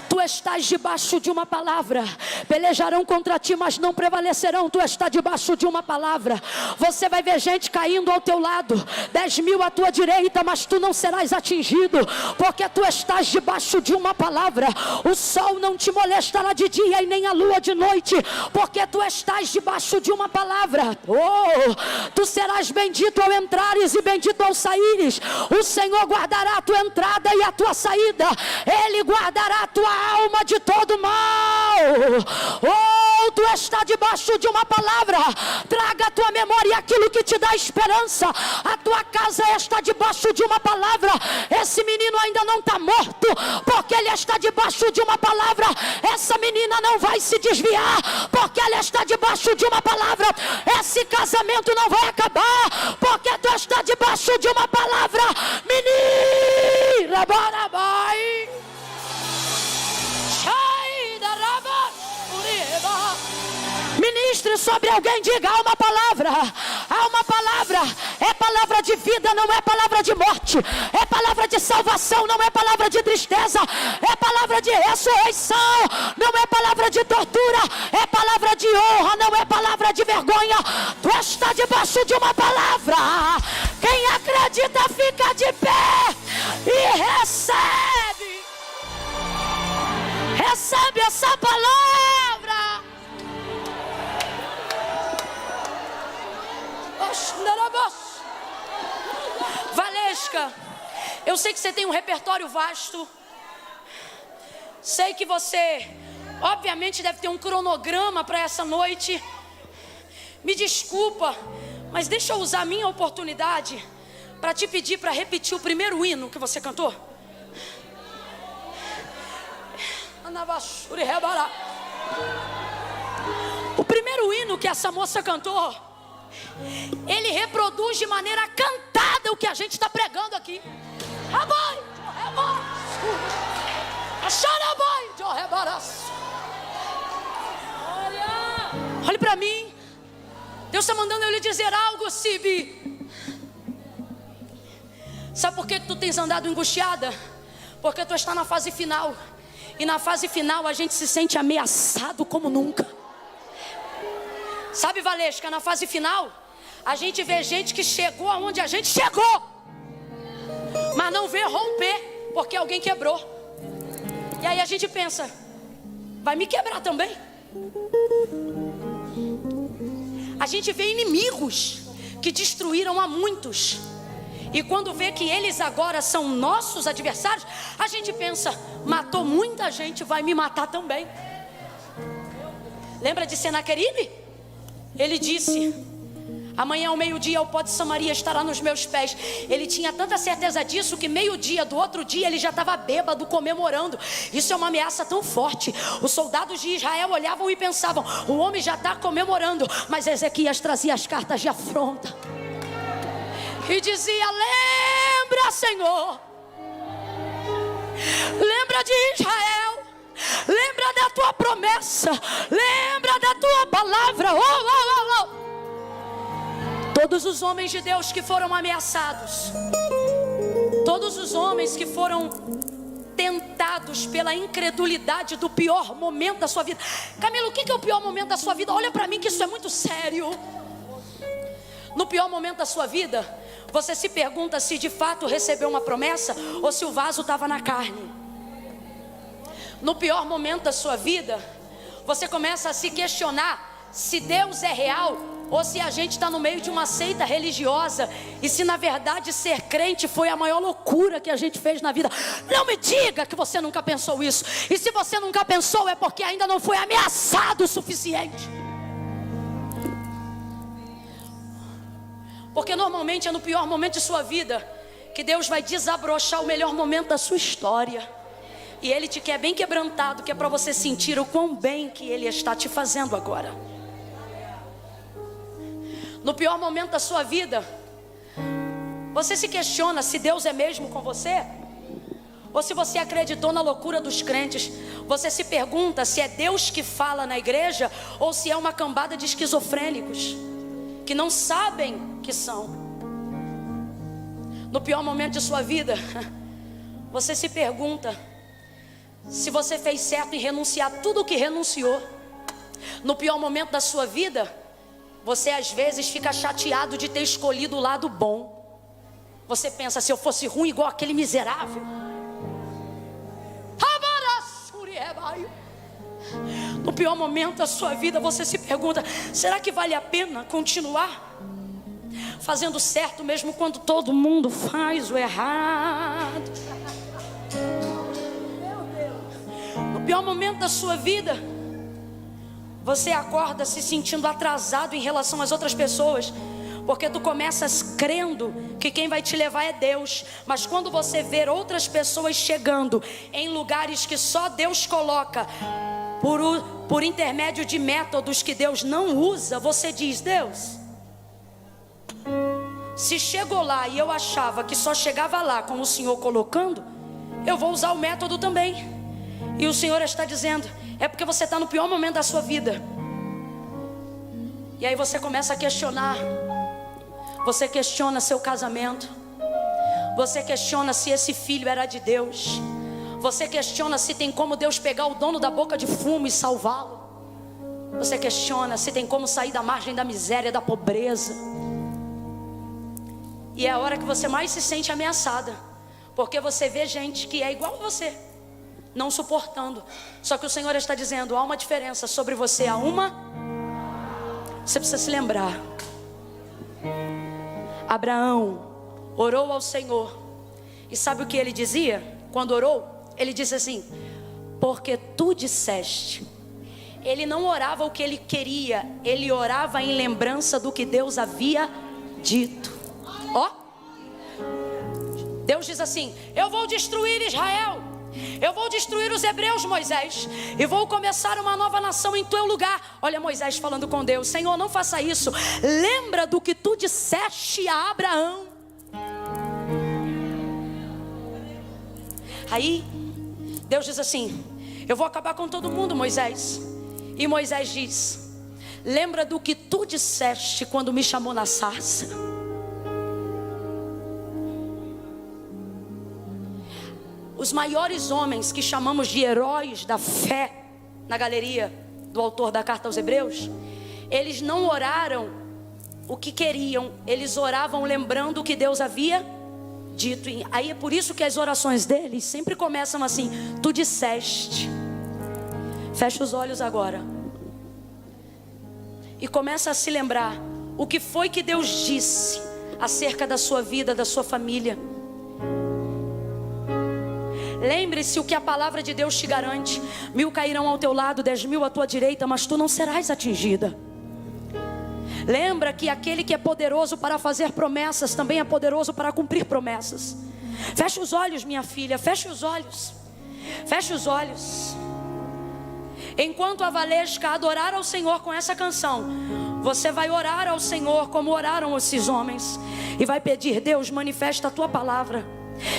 Tu estás debaixo de uma palavra. Pelejarão contra ti, mas não prevalecerão. Tu estás debaixo de uma palavra. Você vai ver gente caindo ao teu lado, 10.000 à tua direita, mas tu não serás atingido, porque tu estás debaixo de uma palavra. O sol não te molestará de dia e nem a lua de noite, porque tu estás debaixo de uma palavra. Oh, tu serás bendito ao entrares e bendito ao saíres. O Senhor guardará a tua entrada e a tua saída. Ele guardará a tua alma de todo mal. Oh, tu está debaixo de uma palavra. Traga à tua memória aquilo que te dá esperança. A tua casa está debaixo de uma palavra. Esse menino ainda não está morto, porque ele está debaixo de uma palavra. Essa menina não vai se desviar, porque ela está debaixo de uma palavra. Esse casamento não vai acabar, porque tu está debaixo de uma palavra. Menina, bora, vai. Ministre sobre alguém, diga, há uma palavra. Há uma palavra. É palavra de vida, não é palavra de morte. É palavra de salvação, não é palavra de tristeza. É palavra de ressurreição, não é palavra de tortura. É palavra de honra, não é palavra de vergonha. Tu está debaixo de uma palavra. Quem acredita fica de pé e recebe. Recebe essa palavra. Valesca, eu sei que você tem um repertório vasto. Sei que você, obviamente, deve ter um cronograma para essa noite. Me desculpa, mas deixa eu usar a minha oportunidade para te pedir para repetir o primeiro hino que você cantou. O primeiro hino que essa moça cantou, ele reproduz de maneira cantada o que a gente está pregando aqui. Olhe para mim. Deus está mandando eu lhe dizer algo, Sibi. Sabe por que tu tens andado angustiada? Porque tu está na fase final. E na fase final a gente se sente ameaçado como nunca. Sabe, Valesca, na fase final a gente vê gente que chegou aonde a gente chegou, mas não vê romper porque alguém quebrou. E aí a gente pensa, vai me quebrar também. A gente vê inimigos que destruíram a muitos, e quando vê que eles agora são nossos adversários, a gente pensa, matou muita gente, vai me matar também. Lembra de Senaqueribe? Ele disse, amanhã ao meio-dia o pó de Samaria estará nos meus pés. Ele tinha tanta certeza disso que meio-dia do outro dia ele já estava bêbado comemorando. Isso é uma ameaça tão forte. Os soldados de Israel olhavam e pensavam, o homem já está comemorando. Mas Ezequias trazia as cartas de afronta e dizia, lembra, Senhor, lembra de Israel, lembra da tua promessa, lembra da tua palavra. Todos os homens de Deus que foram ameaçados, todos os homens que foram tentados pela incredulidade do pior momento da sua vida. Camilo, o que é o pior momento da sua vida? Olha para mim que isso é muito sério. No pior momento da sua vida, você se pergunta se de fato recebeu uma promessa ou se o vaso estava na carne. No pior momento da sua vida, você começa a se questionar se Deus é real ou se a gente está no meio de uma seita religiosa, e se na verdade ser crente foi a maior loucura que a gente fez na vida. Não me diga que você nunca pensou isso. E se você nunca pensou é porque ainda não foi ameaçado o suficiente. Porque normalmente é no pior momento de sua vida que Deus vai desabrochar o melhor momento da sua história. E Ele te quer bem quebrantado, que é para você sentir o quão bem que Ele está te fazendo agora. No pior momento da sua vida, você se questiona se Deus é mesmo com você, ou se você acreditou na loucura dos crentes. Você se pergunta se é Deus que fala na igreja, ou se é uma cambada de esquizofrênicos que não sabem que são. No pior momento de sua vida, você se pergunta se você fez certo em renunciar tudo o que renunciou. No pior momento da sua vida, você às vezes fica chateado de ter escolhido o lado bom. Você pensa, se eu fosse ruim igual aquele miserável. No pior momento da sua vida, você se pergunta, será que vale a pena continuar fazendo certo mesmo quando todo mundo faz o errado? No pior momento da sua vida, você acorda se sentindo atrasado em relação às outras pessoas, porque tu começas crendo que quem vai te levar é Deus. Mas quando você vê outras pessoas chegando em lugares que só Deus coloca, por intermédio de métodos que Deus não usa, você diz, Deus, se chegou lá e eu achava que só chegava lá com o Senhor colocando, eu vou usar o método também. E o Senhor está dizendo, é porque você está no pior momento da sua vida. E aí você começa a questionar. Você questiona seu casamento. Você questiona se esse filho era de Deus. Você questiona se tem como Deus pegar o dono da boca de fumo e salvá-lo. Você questiona se tem como sair da margem da miséria, da pobreza. E é a hora que você mais se sente ameaçada, porque você vê gente que é igual a você, não suportando. Só que o Senhor está dizendo, há uma diferença sobre você, Você precisa se lembrar. Abraão orou ao Senhor. E sabe o que ele dizia? Quando orou, ele disse assim: porque tu disseste. Ele não orava o que ele queria, ele orava em lembrança do que Deus havia dito. Ó, Deus diz assim: eu vou destruir Israel, eu vou destruir os hebreus, Moisés, e vou começar uma nova nação em teu lugar. Olha Moisés falando com Deus: Senhor, não faça isso. Lembra do que tu disseste a Abraão. Aí Deus diz assim: eu vou acabar com todo mundo, Moisés. E Moisés diz: lembra do que tu disseste quando me chamou na sarça. Os maiores homens que chamamos de heróis da fé na galeria do autor da carta aos Hebreus, eles não oraram o que queriam, eles oravam lembrando o que Deus havia dito. E aí é por isso que as orações deles sempre começam assim: tu disseste. Fecha os olhos agora e começa a se lembrar o que foi que Deus disse acerca da sua vida, da sua família. Lembre-se o que a palavra de Deus te garante: 1000 cairão ao teu lado, 10.000 à tua direita, mas tu não serás atingida. Lembra que aquele que é poderoso para fazer promessas também é poderoso para cumprir promessas. Feche os olhos, minha filha, feche os olhos. Feche os olhos. Enquanto a Valesca adorar ao Senhor com essa canção, você vai orar ao Senhor como oraram esses homens, e vai pedir: Deus, manifesta a tua palavra.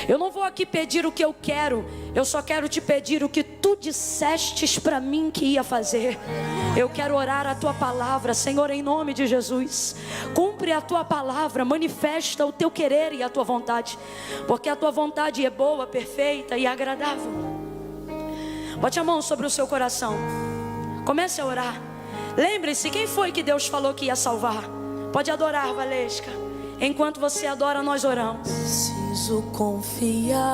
Eu não vou aqui pedir o que eu quero, eu só quero te pedir o que tu dissestes para mim que ia fazer. Eu quero orar a tua palavra, Senhor, em nome de Jesus. Cumpre a tua palavra, manifesta o teu querer e a tua vontade, porque a tua vontade é boa, perfeita e agradável. Bote a mão sobre o seu coração, comece a orar. Lembre-se, quem foi que Deus falou que ia salvar? Pode adorar, Valesca. Enquanto você adora, nós oramos. Preciso confiar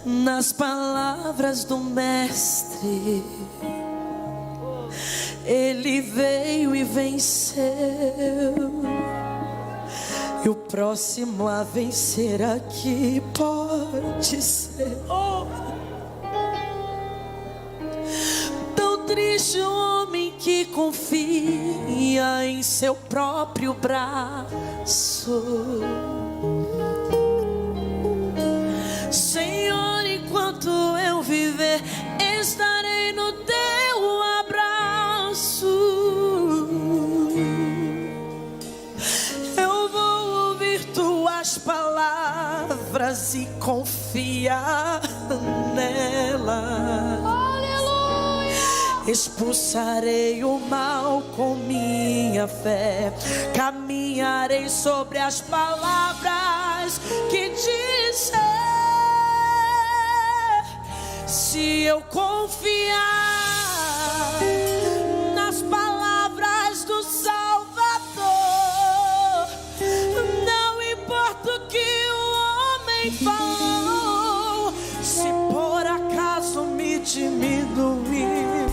nas palavras do Mestre. Ele veio e venceu, e o próximo a vencer aqui pode ser. Tão triste o homem que confia em seu próprio braço. Senhor, enquanto eu viver, estarei no teu abraço. Eu vou ouvir tuas palavras e confiar nelas. Expulsarei o mal com minha fé, caminharei sobre as palavras que disser. Se eu confiar nas palavras do Salvador, não importa o que o homem falou, se por acaso me diminuir,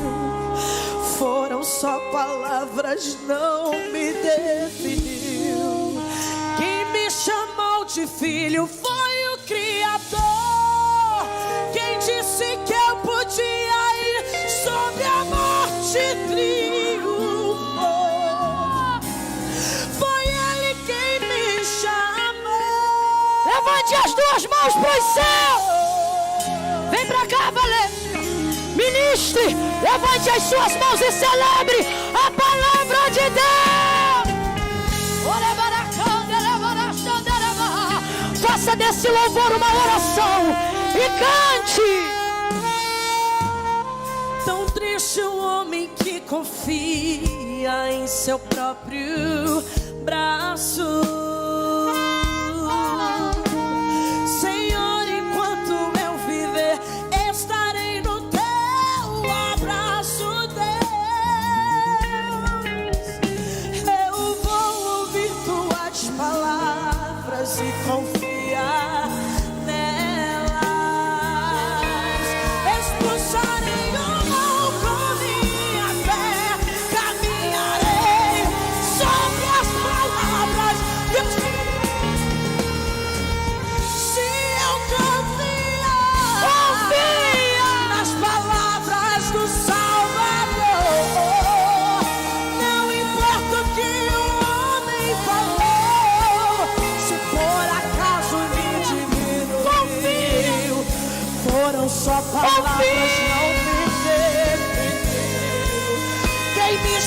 foram só palavras, não me definiu. Quem me chamou de filho foi o Criador. Quem disse que eu podia ir sobre a morte triunfou. Foi Ele quem me chamou. Levante as duas mãos para os céus. Vem pra cá, Valesca. Ministre, levante as suas mãos e celebre a palavra de Deus. Faça desse louvor uma oração e cante. Tão triste o homem que confia em seu próprio braço. Senhor, enquanto eu viver, estarei no teu abraço.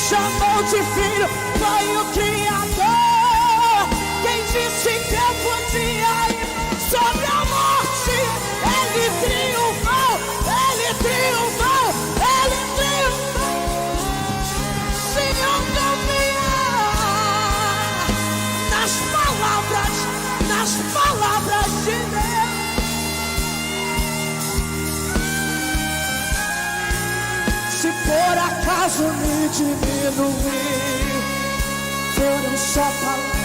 chamou de filho foi o Criador. Quem disse que eu podia ir sobre a morte? Ele triunfou, ele triunfou, ele triunfou. Se eu confiar nas palavras de Deus. Se por acaso me diminuir, foram só palavras.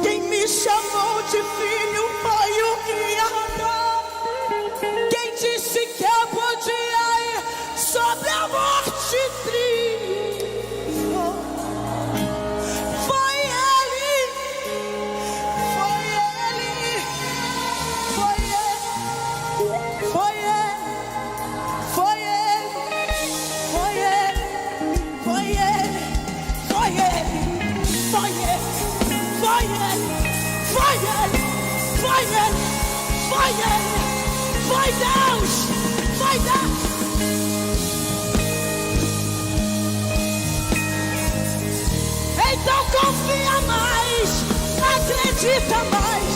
Quem me chamou de filho foi o Criador. Quem disse que eu podia ir sobre a morte triste? Foi Ele, foi Ele, foi Ele, foi Ele, foi Ele, foi Ele, foi Ele, foi Ele, foi Ele, foi Ele, foi Ele, foi Ele, foi Ele, foi Deus, foi Deus. Então confia mais, acredita mais.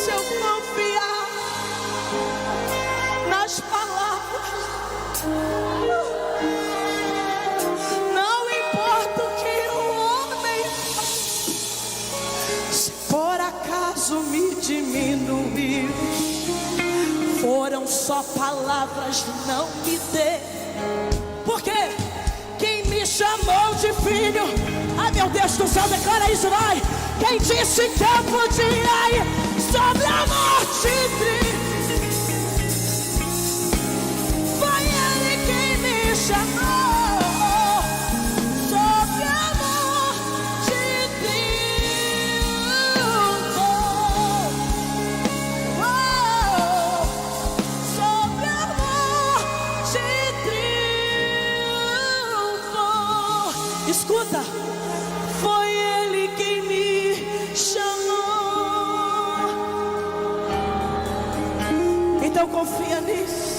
Se eu confiar nas palavras, não importa o que o homem faz. Se por acaso me diminuir, foram só palavras, não me dê. Porque quem me chamou de filho, ai meu Deus do céu, declara isso, vai. Quem disse que eu podia ir sobre a morte triste? Foi Ele quem me chamou sobre a morte triunfou. Escuta, foi Ele quem me chamou. Então confia nisso.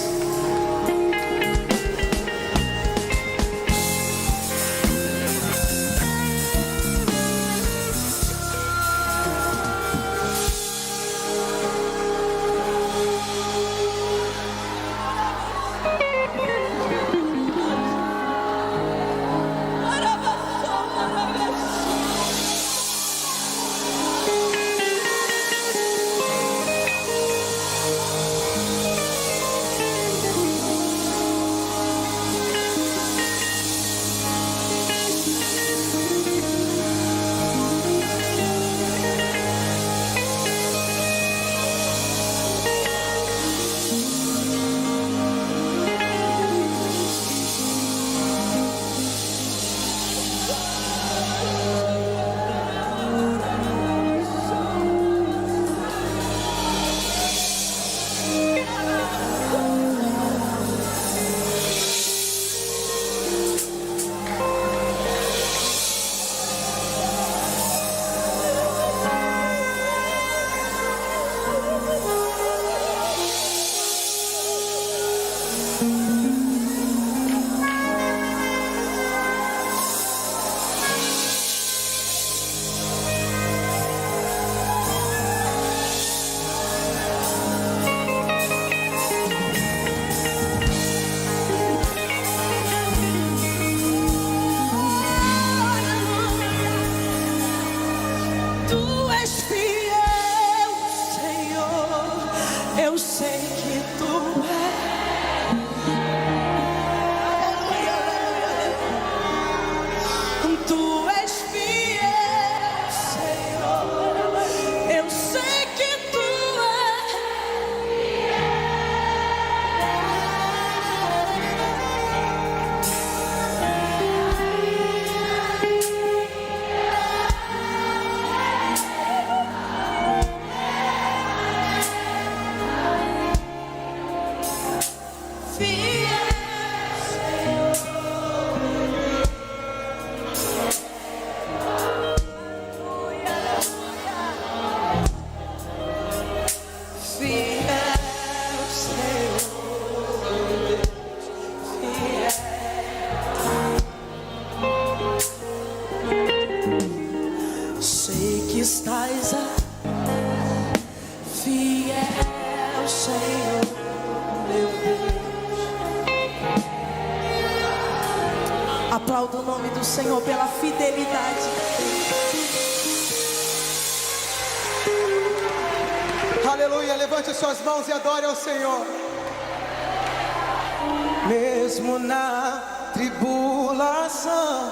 estás fiel, Senhor, meu Deus. Aplauda o nome do Senhor pela fidelidade. Aleluia, levante suas mãos e adore ao Senhor. Mesmo na tribulação,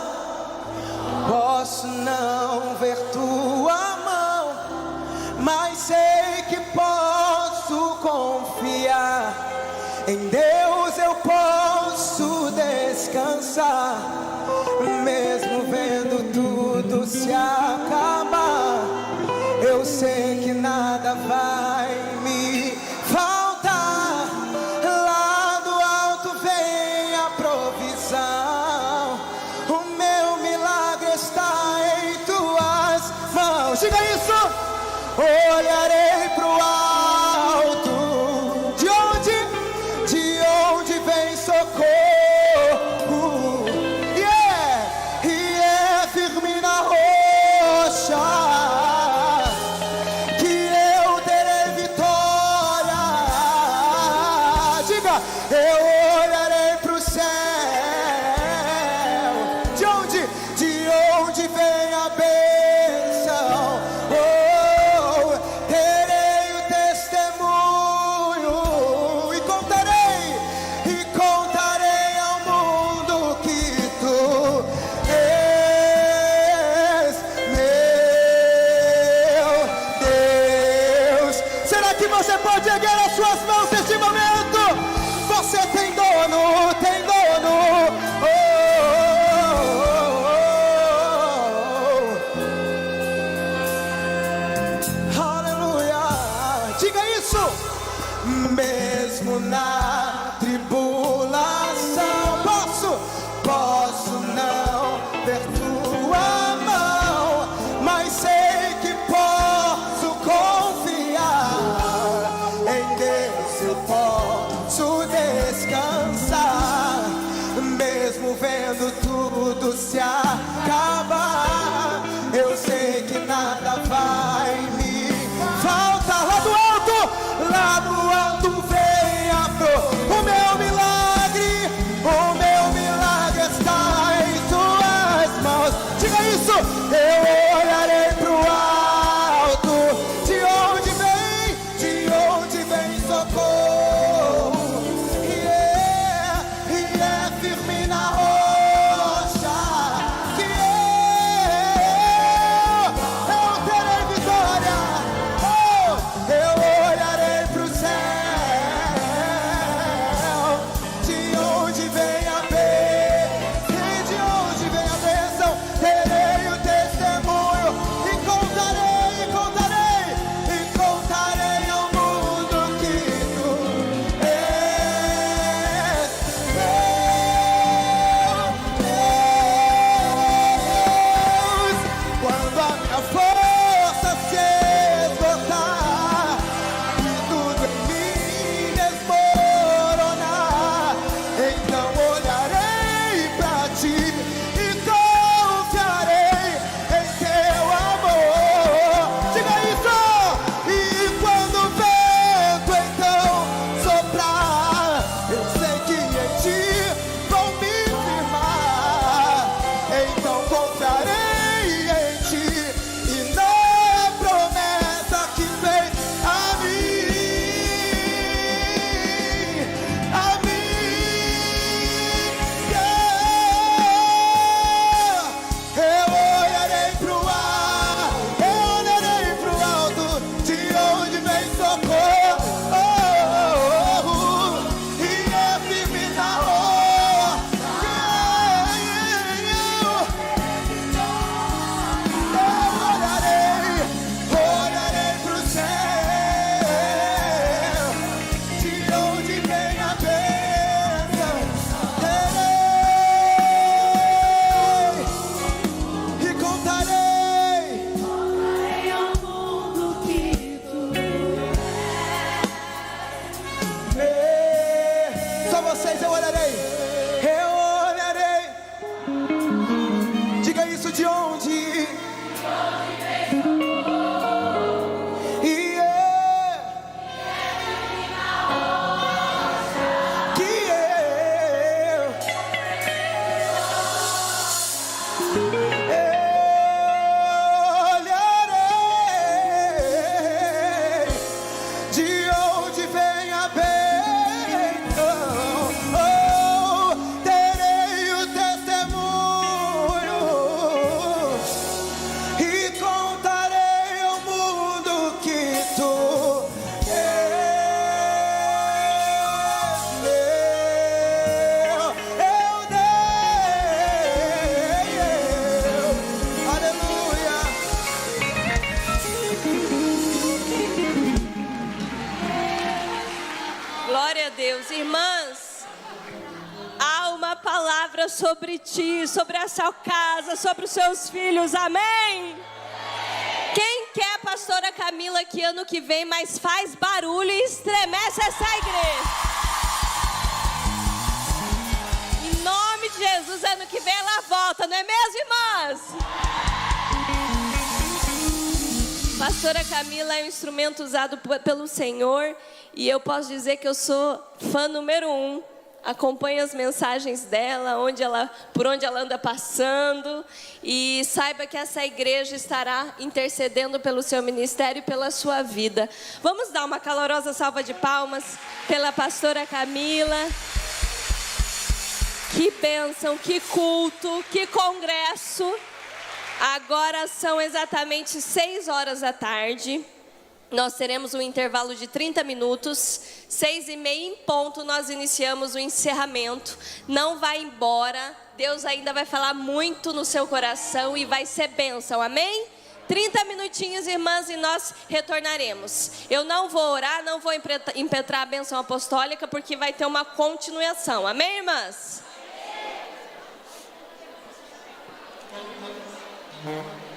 posso não ver tua mão, mas sei que posso confiar. Em Deus eu posso descansar. Mesmo vendo tudo se acabar, eu sei que nada vai me faltar. Lá do alto vem a provisão. O meu milagre está em tuas mãos. Diga isso. Olharei pro alto. De onde vem socorro? E é firme na rocha que eu terei vitória. Diga, eu olharei pro céu. De onde vem a bênção? Oh, terei o testemunho e contarei ao mundo que tu és meu Deus. Será que você pode erguer as suas mãos neste momento? Você tem dono, tem dono. Oh, aleluia. Diga isso. Mesmo na tribulação, posso não ver tua mão, mas sei que posso confiar. Em Deus eu posso descansar. Mesmo vendo tudo se acabar, eu sei que nada vai me faltar. Lá do alto vem a o meu milagre. palavra sobre ti, sobre a sua casa, sobre os seus filhos, amém? Quem quer a pastora Camila que ano que vem, mas faz barulho e estremece essa igreja? Em nome de Jesus, ano que vem ela volta, não é mesmo, irmãs? Pastora Camila é um instrumento usado pelo Senhor e eu posso dizer que eu sou fã número 1. Acompanhe as mensagens dela, por onde ela anda passando, e saiba que essa igreja estará intercedendo pelo seu ministério e pela sua vida. Vamos dar uma calorosa salva de palmas pela pastora Camila. Que bênção, que culto, que congresso. Agora são exatamente 6 horas da tarde. Nós teremos um intervalo de 30 minutos, 6h30 em ponto nós iniciamos o encerramento. Não vai embora, Deus ainda vai falar muito no seu coração e vai ser bênção, amém? 30 minutinhos, irmãs, e nós retornaremos. Eu não vou orar, não vou impetrar a bênção apostólica, porque vai ter uma continuação, amém, irmãs? Amém.